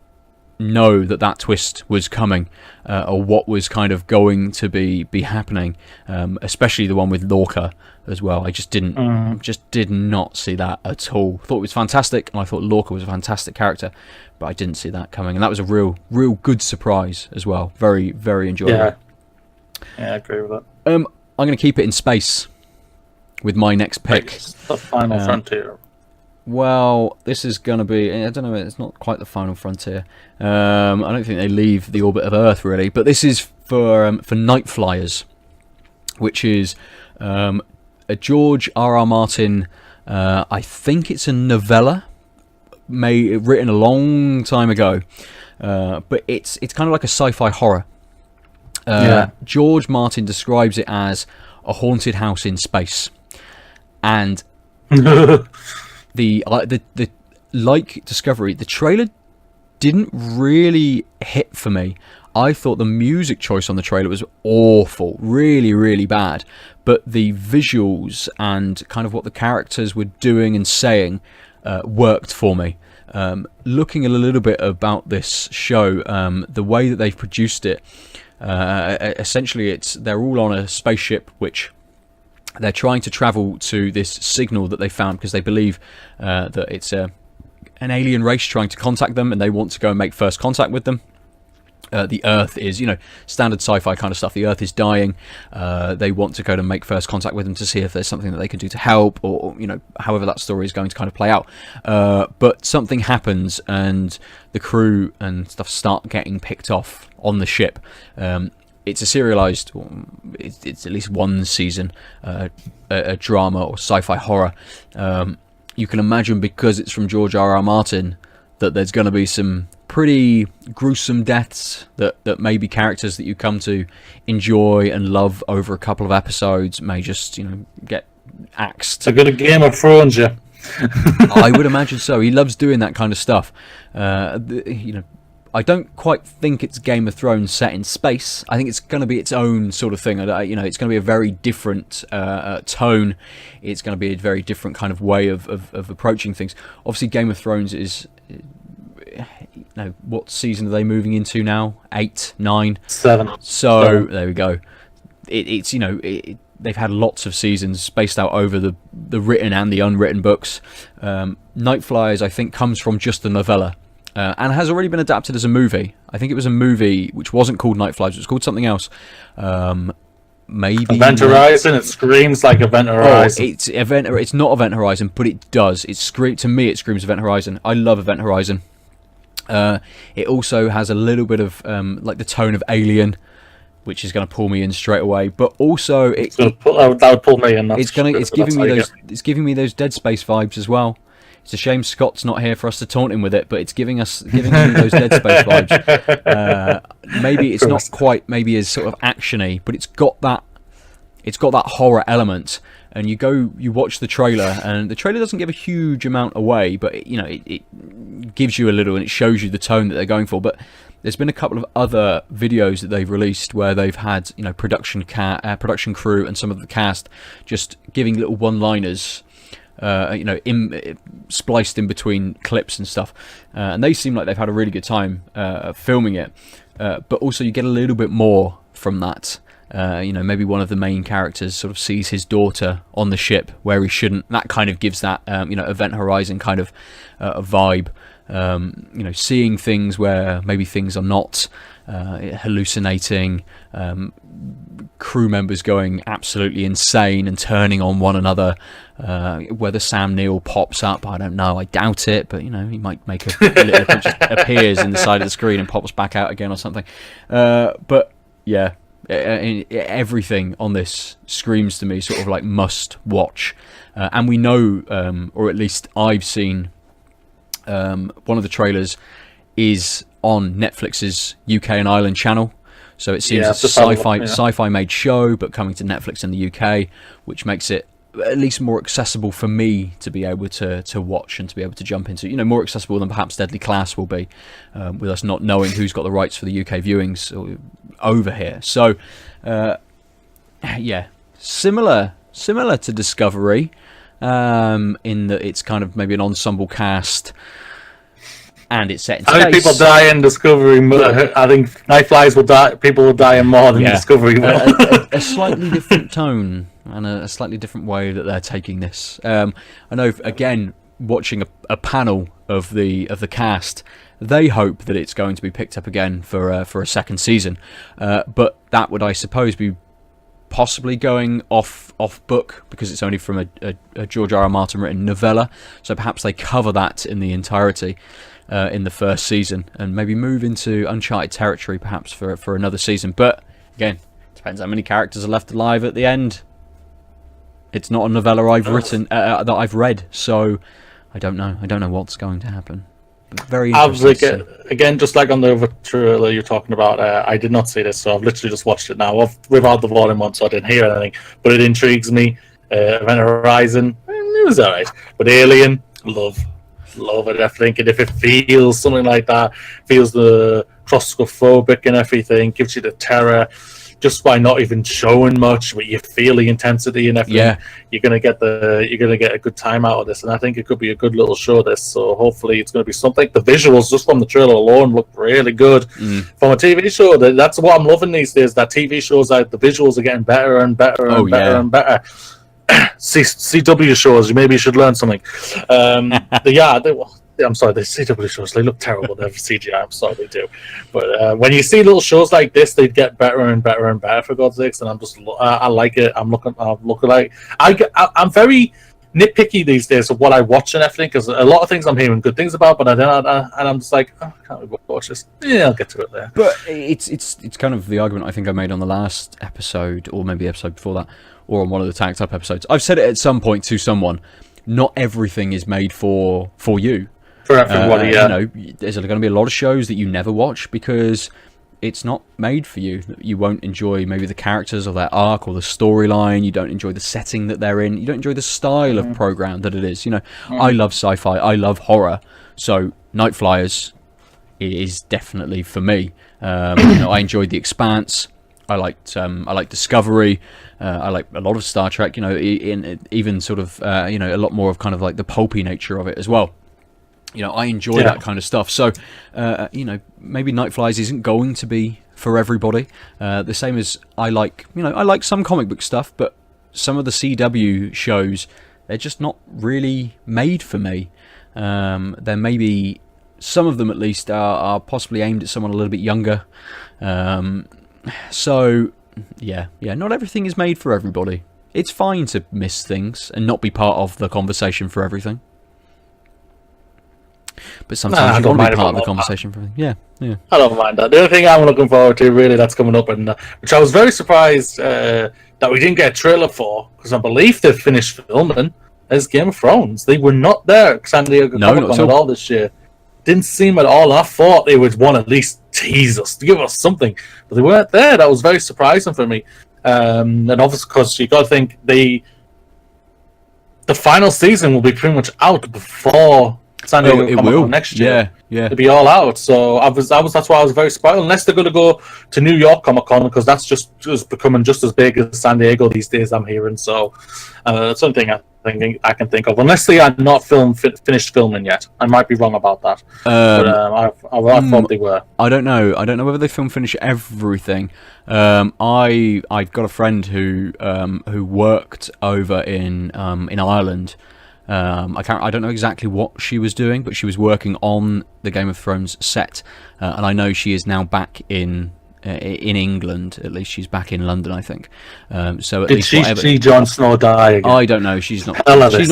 know that twist was coming, or what was kind of going to be happening, especially the one with Lorca as well. I just did not see that at all. Thought it was fantastic, and I thought Lorca was a fantastic character, but I didn't see that coming, and that was a real good surprise as well. Very, very enjoyable. Yeah, I agree with that. I'm going to keep it in space with my next pick. The Final Frontier. Well, this is going to be, I don't know, it's not quite the Final Frontier. I don't think they leave the orbit of Earth, really. But this is for Nightflyers, which is a George R.R. Martin, I think it's a novella, written a long time ago. But it's kind of like a sci-fi horror. George Martin describes it as a haunted house in space. And... The like Discovery, the trailer didn't really hit for me. I thought the music choice on the trailer was awful, really, really bad. But the visuals and kind of what the characters were doing and saying worked for me. Looking a little bit about this show, the way that they've produced it, essentially they're all on a spaceship which They're trying to travel to this signal that they found because they believe that it's an alien race trying to contact them, and they want to go and make first contact with them. The Earth is, standard sci-fi kind of stuff. The Earth is dying. They want to go to make first contact with them to see if there's something that they can do to help, or however that story is going to kind of play out. But something happens, and the crew and stuff start getting picked off on the ship. It's a serialized, it's at least one season, a drama or sci-fi horror. You can imagine, because it's from George R.R. Martin, that there's going to be some pretty gruesome deaths that maybe characters that you come to enjoy and love over a couple of episodes may just get axed. A good Game of Thrones, yeah. I would imagine so. He loves doing that kind of stuff. I don't quite think it's Game of Thrones set in space. I think it's going to be its own sort of thing. It's going to be a very different tone. It's going to be a very different kind of way of approaching things. Obviously, Game of Thrones is... what season are they moving into now? 8, 9, 7. So there we go. They've had lots of seasons spaced out over the written and the unwritten books. Nightflyers, I think, comes from just the novella, and has already been adapted as a movie. I think it was a movie which wasn't called Nightflyers; it was called something else. Maybe Event Horizon. It screams like Event Horizon. It's not Event Horizon, but it does. To me, it screams Event Horizon. I love Event Horizon. It also has a little bit of like the tone of Alien, which is going to pull me in straight away. But also, that would pull me in. It's giving me those Dead Space vibes as well. It's a shame Scott's not here for us to taunt him with it, but it's giving me those Dead Space vibes. Maybe it's not quite as sort of actiony, but it's got that horror element. And you watch the trailer, and the trailer doesn't give a huge amount away, but it gives you a little, and it shows you the tone that they're going for. But there's been a couple of other videos that they've released where they've had production crew and some of the cast just giving little one-liners, spliced in between clips and stuff, and they seem like they've had a really good time filming it. But also you get a little bit more from that. Maybe one of the main characters sort of sees his daughter on the ship where he shouldn't. That kind of gives that Event Horizon kind of a vibe. Seeing things where maybe things are not, hallucinating, crew members going absolutely insane and turning on one another. Whether Sam Neill pops up, I don't know. I doubt it, but he might make a little just appears in the side of the screen and pops back out again or something. But yeah. Everything on this screams to me sort of like must watch, and we know, or at least I've seen, one of the trailers is on Netflix's UK and Ireland channel, so it seems it's a sci-fi made show but coming to Netflix in the UK, which makes it at least more accessible for me to be able to watch and to be able to jump into, more accessible than perhaps Deadly Class will be, with us not knowing who's got the rights for the UK viewings over here. So similar to Discovery, in that it's kind of maybe an ensemble cast and it's set in space. I think people die in Discovery. I think Nightflyers will die. People will die in more than Discovery will. A slightly different tone and a slightly different way that they're taking this. I know, again, watching a panel of the cast, they hope that it's going to be picked up again for a second season. But that would, I suppose, be possibly going off book, because it's only from a George R.R. Martin written novella. So perhaps they cover that in the entirety in the first season, and maybe move into uncharted territory perhaps for another season. But again, depends how many characters are left alive at the end. It's not a novella I've written that I've read, so I don't know. I don't know what's going to happen. Very interesting. Again, just like on the other trailer you're talking about, I did not see this, so I've literally just watched it now. Without the volume on, so I didn't hear anything. But it intrigues me. Event Horizon, it was alright. But Alien, love it. I think, and if it feels something like that, feels the claustrophobic and everything, gives you the terror, just by not even showing much, but you feel the intensity and everything. You're gonna get a good time out of this, and I think it could be a good little show. This, so hopefully it's gonna be something. The visuals just from the trailer alone look really good. From a TV show, that's what I'm loving these days. That TV shows, the visuals are getting better and better and better and better. CW shows, maybe you should learn something. I'm sorry, the CW shows, they look terrible. They're CGI, I'm sorry, they do. But when you see little shows like this, they get better and better and better, for God's sakes, and I like it. I'm looking like... I'm very nitpicky these days of what I watch and everything, because a lot of things I'm hearing good things about, but I'm just like, I can't really watch this. Yeah, I'll get to it there. But it's kind of the argument I think I made on the last episode, or maybe the episode before that, or on one of the tagged up episodes. I've said it at some point to someone, not everything is made for you. For everybody, yeah. You know, there's going to be a lot of shows that you never watch because it's not made for you. You won't enjoy maybe the characters or their arc or the storyline. You don't enjoy the setting that they're in. You don't enjoy the style of program that it is. You know, I love sci-fi. I love horror. So Nightflyers is definitely for me. You know, I enjoyed The Expanse. I liked Discovery. I like a lot of Star Trek. You know, even sort of you know, a lot more of kind of like the pulpy nature of it as well. You know, I enjoy that kind of stuff. So, you know, maybe Nightflyers isn't going to be for everybody. The same as I like some comic book stuff, but some of the CW shows, they're just not really made for me. There may be, some of them at least, are possibly aimed at someone a little bit younger. So, yeah, not everything is made for everybody. It's fine to miss things and not be part of the conversation for everything. But sometimes you want to be part of the conversation for everything. Yeah. I don't mind that. The other thing I'm looking forward to, really, that's coming up, and which I was very surprised that we didn't get a trailer for, because I believe they've finished filming, is Game of Thrones. They were not there at San Diego Comic-Con at all this year. Didn't seem at all. I thought they would want to at least tease us, give us something, but they weren't there. That was very surprising for me. And obviously, because you got to think the final season will be pretty much out before San Diego Comic-Con next year. Yeah. To be all out. So that's why I was very surprised. Unless they're going to go to New York Comic-Con, because that's just becoming just as big as San Diego these days, I'm hearing. So that's something I can think of. Unless they are not finished filming yet. I might be wrong about that. But I thought they were. I don't know whether they finish everything. I've got a friend who worked over in Ireland. I don't know exactly what she was doing, but she was working on the Game of Thrones set, and I know she is now back in England. At least she's back in London, I think. So at least she see Jon Snow die again? I don't know. She's not. She's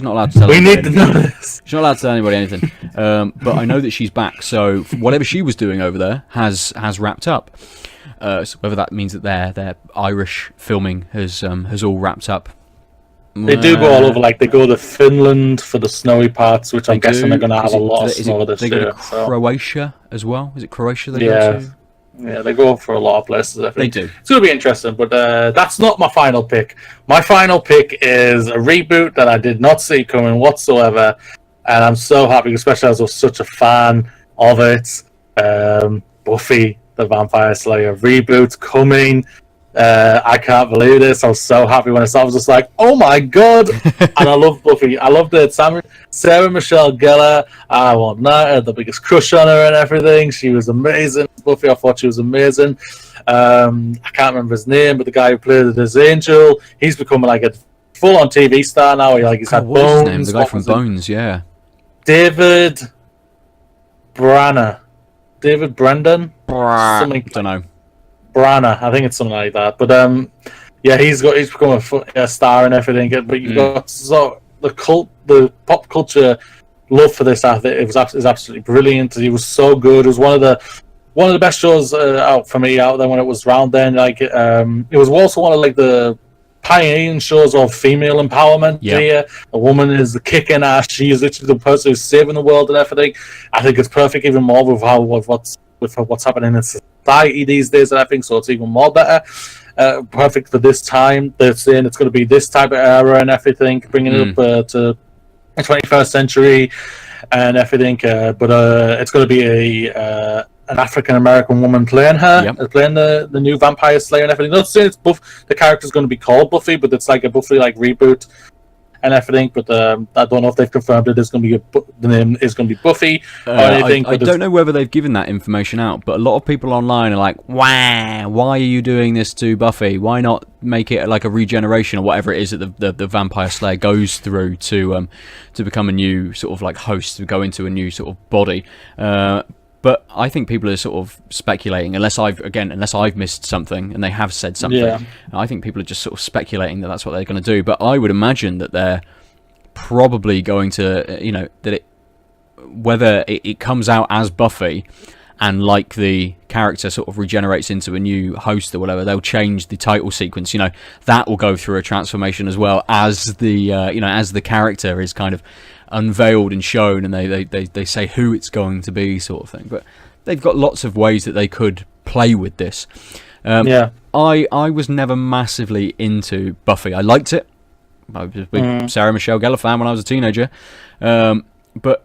not allowed to tell. We need to know this. She's not allowed to tell anybody anything. But I know that she's back. So whatever she was doing over there has wrapped up. So whether that means that their Irish filming has all wrapped up. They do go all over, like they go to Finland for the snowy parts, which I'm guessing they're going to have a lot of snow this year. They go to Croatia as well? Is it Croatia they go to? Yeah, they go for a lot of places, I think. They do. It's going to be interesting, but that's not my final pick. My final pick is a reboot that I did not see coming whatsoever, and I'm so happy, especially as I was such a fan of it. Buffy the Vampire Slayer reboot coming. I can't believe this. I was so happy when I saw it. I was just like, oh my god. And I love Buffy. I loved it. Sarah Michelle Gellar. I had the biggest crush on her and everything. She was amazing. Buffy, I thought she was amazing. I can't remember his name, but the guy who played it as Angel, he's becoming like a full-on TV star now. He's had what Bones. Is his name? The guy from Bones, yeah. David Brennan. I don't know. Branagh, I think it's something like that. But he's become a star and everything. But you've got the pop culture love for this. I think it was absolutely brilliant. He was so good. It was one of the best shows out for me out there when it was around then. It was also one of the pioneering shows of female empowerment. Here, a woman is kicking ass. She is literally the person who's saving the world and everything. I think it's perfect, even more with what's happening in society these days, and I think so. It's even more better. Perfect for this time. They're saying it's going to be this type of era and everything, bringing it up to the 21st century and everything. But it's going to be an African American woman playing her, playing the new Vampire Slayer and everything. Not saying the character's going to be called Buffy, but it's like a Buffy reboot. and everything, but I don't know if they've confirmed it is going to be the name is going to be Buffy or anything. I don't know whether they've given that information out, but a lot of people online are like, "Wow, why are you doing this to Buffy? Why not make it like a regeneration or whatever it is that the Vampire Slayer goes through to become a new sort of like host, to go into a new sort of body?" But I think people are sort of speculating, unless I've missed something, and they have said something. Yeah. I think people are just sort of speculating that that's what they're going to do. But I would imagine that they're probably going to, whether it comes out as Buffy, and like the character sort of regenerates into a new host or whatever, they'll change the title sequence. That will go through a transformation as well as the character is kind of unveiled and shown, and they say who it's going to be, sort of thing. But they've got lots of ways that they could play with this. I was never massively into Buffy. I liked it. I was a big Sarah Michelle Gellar fan when I was a teenager, but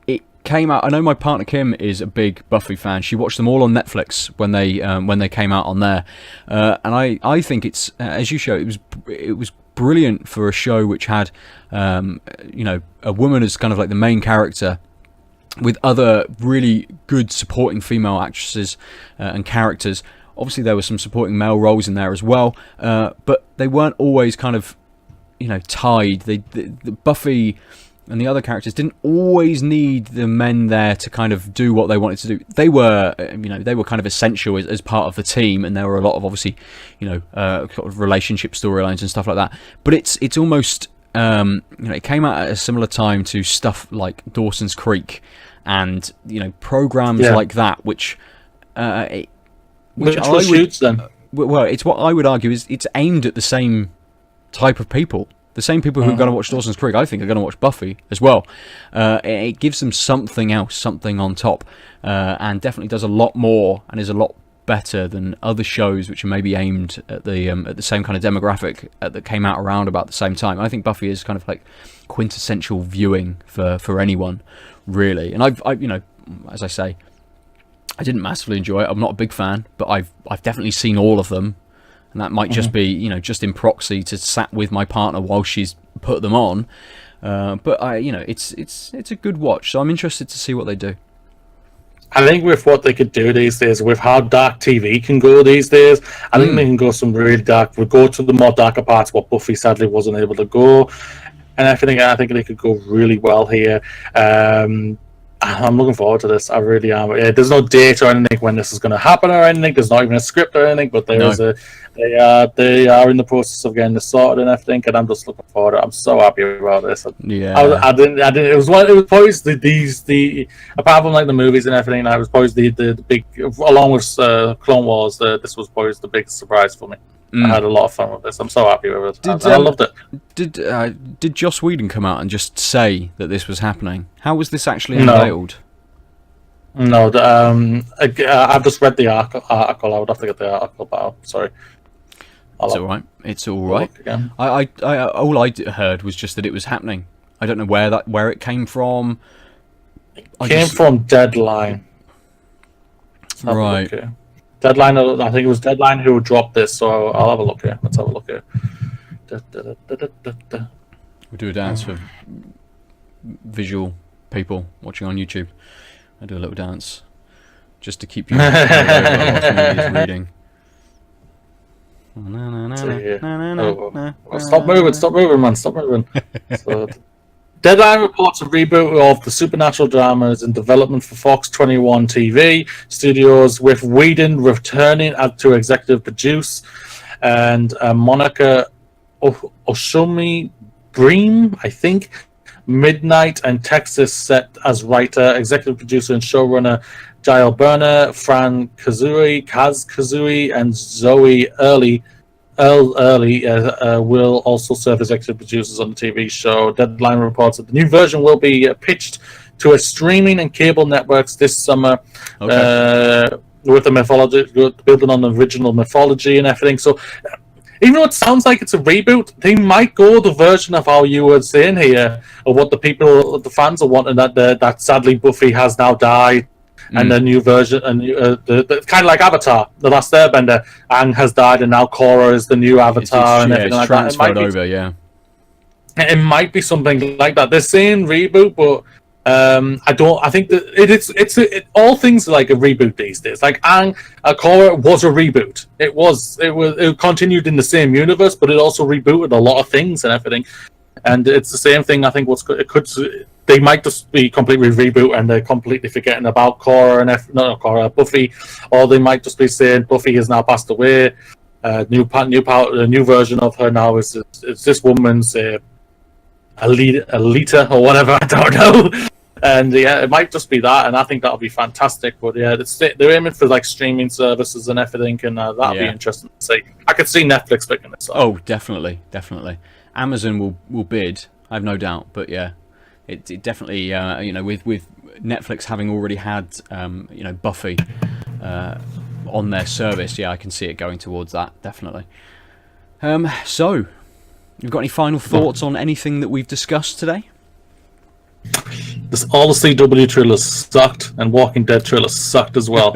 it came out. I know my partner Kim is a big Buffy fan. She watched them all on Netflix when they came out on there, and I think it's as you show, it was brilliant for a show which had a woman as kind of like the main character, with other really good supporting female actresses and characters. Obviously there were some supporting male roles in there as well, but they weren't always kind of tied. The Buffy and the other characters didn't always need the men there to kind of do what they wanted to do. They were kind of essential as part of the team, and there were a lot of obviously sort of relationship storylines and stuff like that. But it's almost it came out at a similar time to stuff like Dawson's Creek and programs like that, which I shoots them. Well, it's what I would argue is it's aimed at the same type of people. The same people who are going to watch Dawson's Creek, I think, are going to watch Buffy as well. It gives them something else, something on top, and definitely does a lot more and is a lot better than other shows which are maybe aimed at the same kind of demographic that came out around about the same time. I think Buffy is kind of like quintessential viewing for anyone, really. And I've as I say, I didn't massively enjoy it. I'm not a big fan, but I've definitely seen all of them. And that might just be, just in proxy to sat with my partner while she's put them on. But it's a good watch. So I'm interested to see what they do. I think with what they could do these days, with how dark TV can go these days, I think they can go some really dark. We'll go to the more darker parts, what Buffy sadly wasn't able to go, and everything. I think they could go really well here. I'm looking forward to this. I really am. There's no date or anything when this is going to happen or anything. There's not even a script or anything. But they are in the process of getting this sorted and everything. And I'm just looking forward to it. I'm so happy about this. Yeah. I didn't. It was probably the apart from like the movies and everything. I was probably the big, along with Clone Wars. This was probably the big surprise for me. I had a lot of fun with this. I'm so happy with it. I loved it. Did Joss Whedon come out and just say that this was happening? How was this actually unveiled? No, I've just read the article. I would have to get the article, but sorry. It's all right. I all I heard was just that it was happening. I don't know where it came from. It came from Deadline. Right. Deadline. I think it was Deadline who dropped this. So I'll have a look here. Let's have a look here. We'll do a dance for visual people watching on YouTube. I do a little dance just to keep you reading. Stop moving, man! Stop moving. So, Deadline reports a reboot of the supernatural dramas in development for Fox 21 TV studios, with Whedon returning to executive produce, and Monica Oshumi Bream, I think, Midnight and Texas set as writer, executive producer, and showrunner Jael Berner, Fran Kaz Kazui, and Zoe Early will also serve as executive producers on the TV show. Deadline reports that the new version will be pitched to a streaming and cable networks this summer, with the mythology, building on the original mythology and everything. So, even though it sounds like it's a reboot, they might go the version of how you were saying here, of what the fans are wanting, that sadly Buffy has now died. And the new version, and kind of like Avatar, The Last Airbender, Aang has died, and now Korra is the new Avatar, and everything like that. Transferred over, yeah. It might be something like that. They're saying reboot, but I don't. I think that all things are like a reboot these days. Like Korra was a reboot. It continued in the same universe, but it also rebooted a lot of things and everything. And it's the same thing. I think they might just be completely reboot and they're completely forgetting about Korra and not Korra, Buffy, or they might just be saying Buffy has now passed away. A new version of her now is this woman's Alita or whatever. I don't know. And yeah, it might just be that, and I think that'll be fantastic. But yeah, they're aiming for like streaming services and everything, and that'll be interesting to see. I could see Netflix picking this up. Oh, definitely. Amazon will bid, I have no doubt. But yeah, it definitely with Netflix having already had Buffy on their service, yeah, I can see it going towards that, definitely. So, you've got any final thoughts on anything that we've discussed today? All the CW trailers sucked, and Walking Dead trailers sucked as well.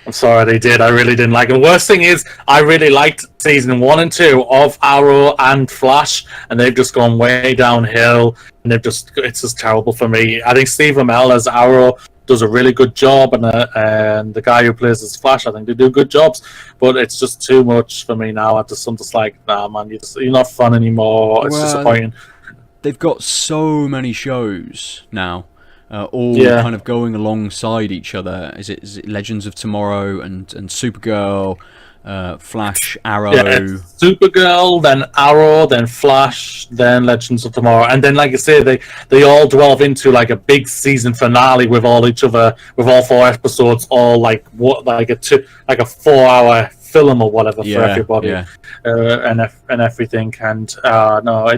I'm sorry, they did. I really didn't like it. The worst thing is, I really liked season 1 and 2 of Arrow and Flash, and they've just gone way downhill, and it's just terrible for me. I think Steve Amell as Arrow does a really good job, and the guy who plays as Flash, I think they do good jobs, but it's just too much for me now. I'm just like, nah, man, you're not fun anymore. It's disappointing. They've got so many shows now, all kind of going alongside each other. Is it Legends of Tomorrow and Supergirl, Flash, Arrow? Yeah, Supergirl, then Arrow, then Flash, then Legends of Tomorrow, and then, like I say, they all delve into like a big season finale with all 4 episodes, all like a 4-hour film or whatever for everybody, and everything. And no,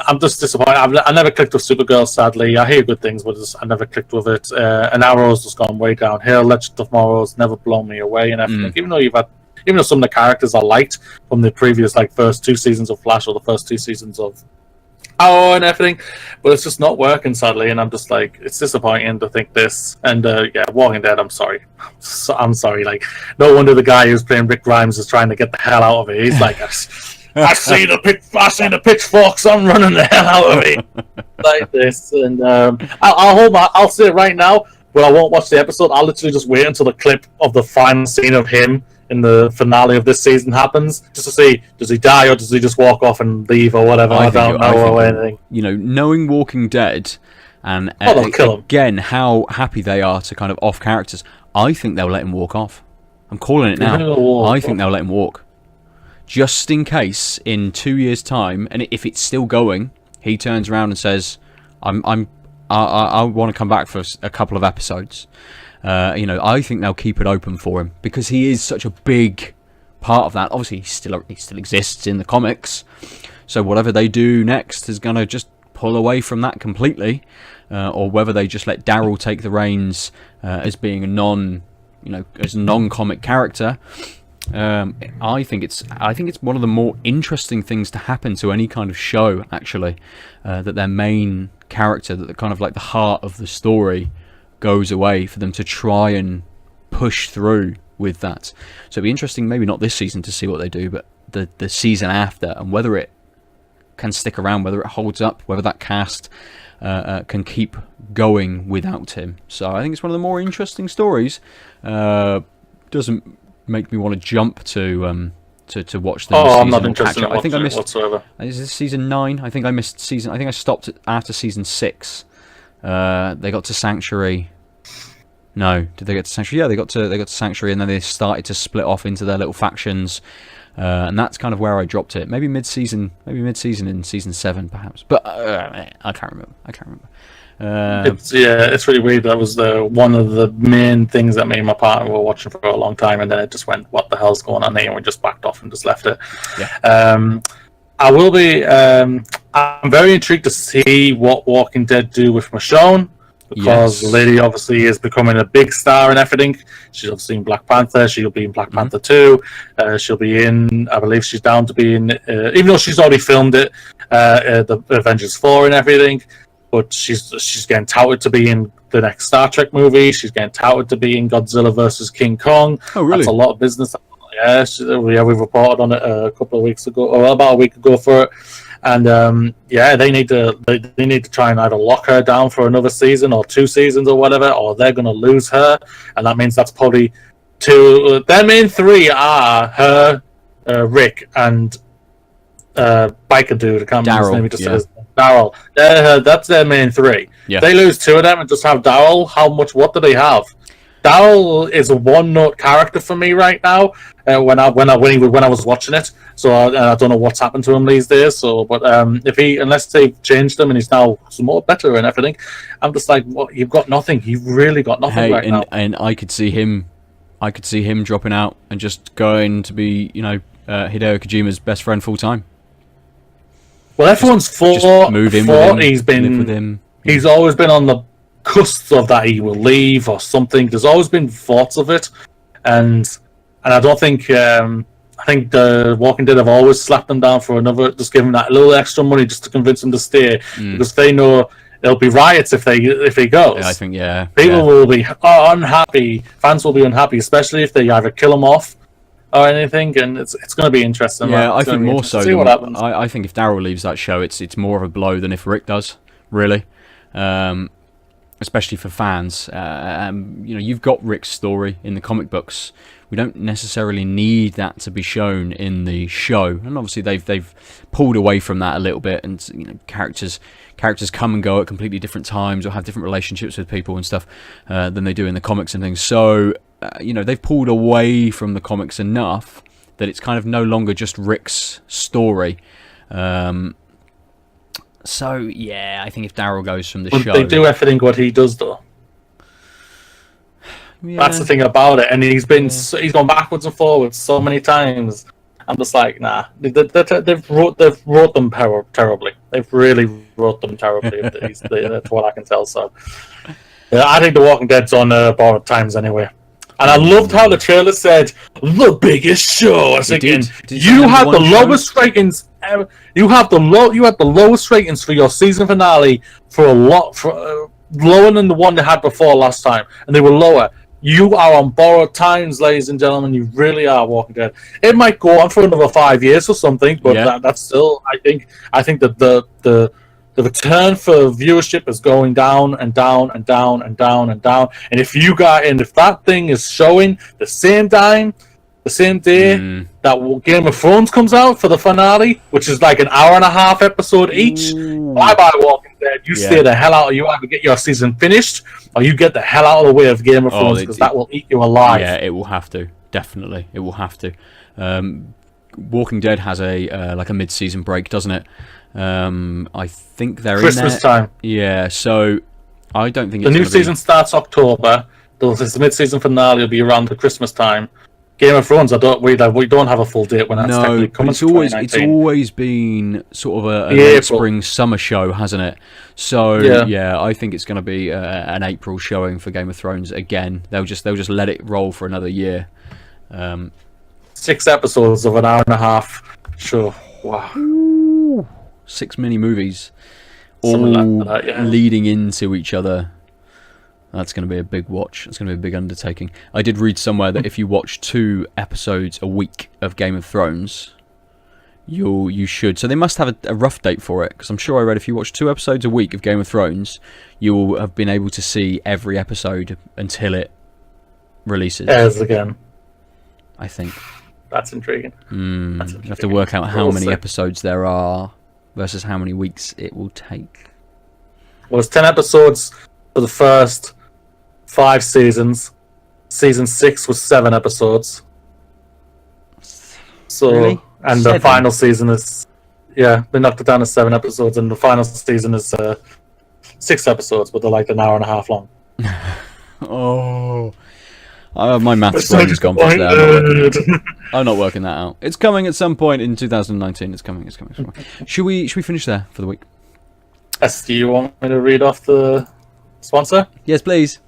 I'm just disappointed. I never clicked with Supergirl, sadly. I hear good things, but I never clicked with it. And Arrow's just gone way downhill. Legend of Tomorrow's never blown me away and everything. Even though some of the characters I liked from the previous first 2 seasons of Flash or the first 2 seasons of Arrow and everything, but it's just not working, sadly. And I'm just like, it's disappointing to think this. And Walking Dead, I'm sorry. I'm sorry. Like, no wonder the guy who's playing Rick Grimes is trying to get the hell out of it. He's like, I see the pitchforks. I'm running the hell out of it like this, and I'll say it right now, but I won't watch the episode. I'll literally just wait until the clip of the final scene of him in the finale of this season happens, just to see, does he die or does he just walk off and leave or whatever. I don't know or anything. Knowing Walking Dead, and again how happy they are to kind of off characters, I think they'll let him walk off. I'm calling it now. I think they'll let him walk. Just in case, in 2 years' time, and if it's still going, he turns around and says, "I want to come back for a couple of episodes." I think they'll keep it open for him because he is such a big part of that. Obviously, he still exists in the comics, so whatever they do next is gonna just pull away from that completely, or whether they just let Daryl take the reins as being a non-comic character. I think it's one of the more interesting things to happen to any kind of show, actually, that their main character, that the kind of like the heart of the story, goes away, for them to try and push through with that. So it'd be interesting, maybe not this season to see what they do, but the season after, and whether it can stick around, whether it holds up, whether that cast can keep going without him. So I think it's one of the more interesting stories. Doesn't make me want to jump to watch the I'm not interested in watching it whatsoever. Is this season 9? I think I stopped after season 6. They got to Sanctuary. No, did they get to Sanctuary? Yeah, they got to Sanctuary, and then they started to split off into their little factions, and that's kind of where I dropped it. Maybe mid-season in season 7, perhaps. But I can't remember. It's really weird. That was one of the main things that me and my partner were watching for a long time, and then it just went, what the hell's going on here? And we just backed off and just left it. Yeah. I will be. I'm very intrigued to see what Walking Dead do with Michonne, because the lady obviously is becoming a big star and everything. She's obviously in Black Panther. She'll be in Black Panther 2. She'll be in, I believe she's down to be in, even though she's already filmed it, the Avengers 4 and everything. But she's getting touted to be in the next Star Trek movie. She's getting touted to be in Godzilla versus King Kong. Oh, really? That's a lot of business. Yeah, we reported on it a couple of weeks ago, or about a week ago for it. And yeah, they need to try and either lock her down for another season or 2 seasons or whatever, or they're going to lose her, and that means that's probably two. Their main 3 are her, Rick, and biker dude. I can't remember his name. Daryl. That's their main 3. Yeah. They lose 2 of them and just have Daryl. What do they have? Daryl is a one-note character for me right now. When I was watching it, so I don't know what's happened to him these days. So, but unless they've changed him and he's now somewhat better and everything, I'm just like, what? You've got nothing. You've really got nothing right now. And I could see him dropping out and just going to be, Hideo Kojima's best friend full time. Well, everyone's he's always been on the cusp of that he will leave or something. There's always been thoughts of it, and I don't think I think the Walking Dead have always slapped him down for another, just give him that little extra money just to convince him to stay, because they know there'll be riots if he goes. Yeah, I think people will be unhappy. Fans will be unhappy, especially if they either kill him off or anything, and it's going to be interesting. Yeah, I think more so. See what happens. I think if Daryl leaves that show, it's more of a blow than if Rick does, really. Especially for fans. You've got Rick's story in the comic books. We don't necessarily need that to be shown in the show, and obviously they've pulled away from that a little bit, and characters come and go at completely different times or have different relationships with people and stuff than they do in the comics and things. So they've pulled away from the comics enough that it's kind of no longer just Rick's story. So yeah, I think if Daryl goes from the show, they do everything what he does though. Yeah. That's the thing about it, and he's gone backwards and forwards so many times. I'm just like, nah. They've wrote them terribly. They've really wrote them terribly. That's what I can tell. So yeah, I think The Walking Dead's on borrowed times anyway. And I loved how the trailer said the biggest show. I was thinking, you have the lowest ratings. You had the lowest ratings for your season finale lower than the one they had before last time, and they were lower. You are on borrowed times, ladies and gentlemen. You really are Walking Dead. It might go on for another 5 years or something, but that's still. I think that the return for viewership is going down and down and down and down and down. And if that thing is showing the same day that Game of Thrones comes out for the finale, which is like an hour and a half episode each, bye-bye Walking Dead. You stay the hell out. You either get your season finished or you get the hell out of the way of Game of Thrones, because that will eat you alive. Yeah, it will have to. Definitely, it will have to. Walking Dead has a mid-season break, doesn't it? I think they're Christmas time. Yeah, so I don't think the new season starts October. The mid-season finale will be around the Christmas time. Game of Thrones, we don't have a full date when that's technically coming. It's always been sort of a late spring summer show, hasn't it? So yeah, I think it's going to be an April showing for Game of Thrones again. They'll just let it roll for another year. 6 episodes of an hour and a half show. Wow. Ooh, 6 mini movies, all leading into each other. That's going to be a big watch. It's going to be a big undertaking. I did read somewhere that if you watch 2 episodes a week of Game of Thrones, you should. So they must have a rough date for it, because I'm sure I read if you watch 2 episodes a week of Game of Thrones, you will have been able to see every episode until it releases. Airs again. I think. That's intriguing. You have to work out how many episodes there are versus how many weeks it will take. Well, it's 10 episodes for the first 5 seasons. Season 6 was 7 episodes. So, really? And 7? The final season is, they knocked it down to 7 episodes, and the final season is 6 episodes, but they're like an hour and a half long. My maths brain's gone for today. I'm not working that out. It's coming at some point in 2019. It's coming. Should we finish there for the week? Yes. Do you want me to read off the sponsor? Yes, please.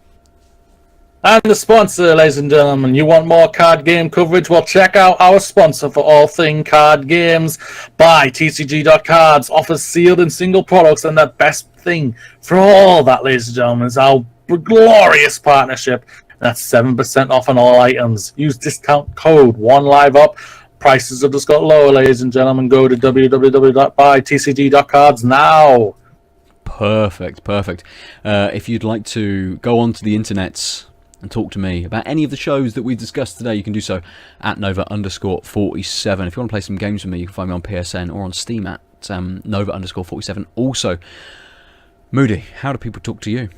And the sponsor, ladies and gentlemen, you want more card game coverage? Well, check out our sponsor for all thing card games. Buy TCG.cards offers sealed and single products, and the best thing for all that, ladies and gentlemen, is our glorious partnership That's 7% off on all items. Use discount code OneLiveUp. Prices have just got lower, ladies and gentlemen. Go to www.buytcg.cards now. Perfect. If you'd like to go onto the internets and talk to me about any of the shows that we discussed today, you can do so at Nova_47. If you want to play some games with me, you can find me on PSN or on Steam at Nova_47. Also, Moody, how do people talk to you?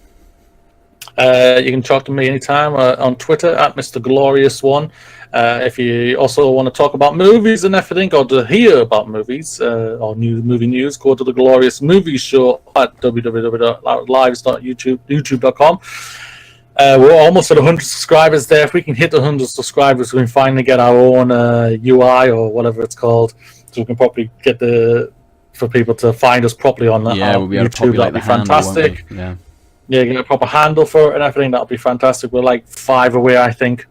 You can talk to me anytime on Twitter at Mr. Glorious One. If you also want to talk about movies and everything, or to hear about movies or new movie news, go to the Glorious Movies Show at www.lives.youtube.com. We're almost at 100 subscribers there. If we can hit 100 subscribers, we can finally get our own UI or whatever it's called, so we can probably get for people to find us properly on that. Yeah, we'll be able to populate the handle, fantastic. Won't we? Yeah. Yeah, get a proper handle for it and everything. That'll be fantastic. We're like 5 away, I think.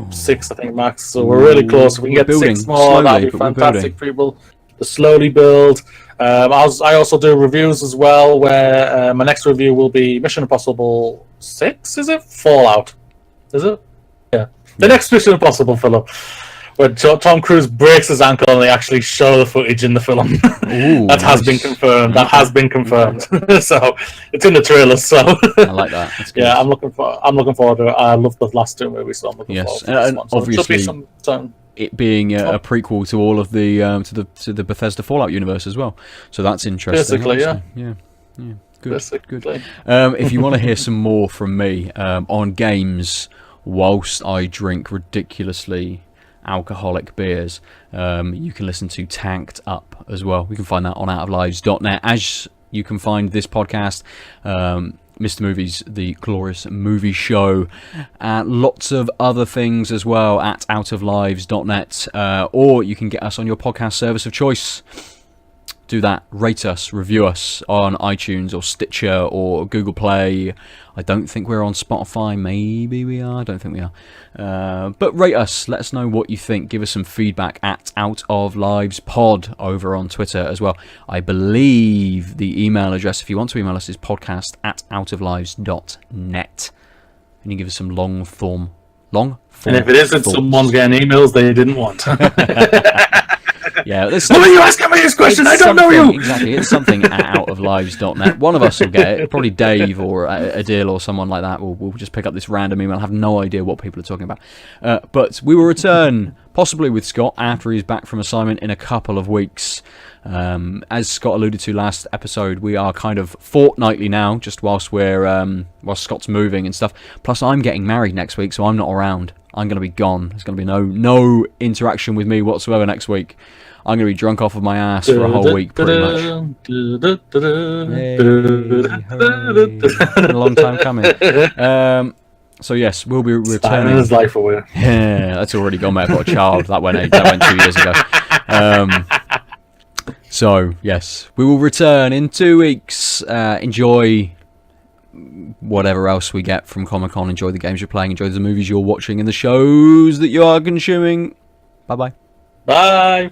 6, I think, max. So we're really close. If we can get 6 more, slowly, that'll be fantastic for people to slowly build. I also do reviews as well, where my next review will be Mission Impossible 6, is it? Fallout. Is it? Yeah. The next Mission Impossible film. Where Tom Cruise breaks his ankle and they actually show the footage in the film. Ooh, that has been confirmed. That has been confirmed. So it's in the trailers. So I like that. That's good. yeah, I'm looking forward to it. I love the last 2 movies, so I'm looking forward to this one. So obviously, some it being a prequel to all of the to the Bethesda Fallout universe as well. So that's interesting. Basically, yeah. Good. Basically. Good. If you want to hear some more from me on games whilst I drink ridiculously alcoholic beers, you can listen to Tanked Up as well. We can find that on outoflives.net, as you can find this podcast, Mr. Movies, the Glorious Movie Show, and lots of other things as well at outoflives.net, or you can get us on your podcast service of choice. Do that. Rate us, review us on iTunes or Stitcher or Google Play. I don't think we're on Spotify. Maybe we are. I don't think we are. But rate us. Let us know what you think. Give us some feedback at OutOfLivesPod over on Twitter as well. I believe the email address, if you want to email us, is podcast@outoflives.net. And you give us some long form. And if it isn't, someone's getting emails they didn't want. Yeah, why are you asking me this question? I don't know you. Exactly, it's something at outoflives.net. One of us will get it. Probably Dave or Adil or someone like that. We'll just pick up this random email. I have no idea what people are talking about. But we will return, possibly with Scott, after he's back from assignment in a couple of weeks. As Scott alluded to last episode, we are kind of fortnightly now, just whilst Scott's moving and stuff. Plus, I'm getting married next week, so I'm not around. I'm going to be gone. There's going to be no interaction with me whatsoever next week. I'm going to be drunk off of my ass for a whole week, pretty much. Hey, a long time coming. So yes, we'll be returning. His life away. Yeah, that's already gone, mate. I've got a child. That went 2 years ago. So yes, we will return in 2 weeks. Enjoy whatever else we get from Comic-Con. Enjoy the games you're playing. Enjoy the movies you're watching and the shows that you are consuming. Bye-bye. Bye.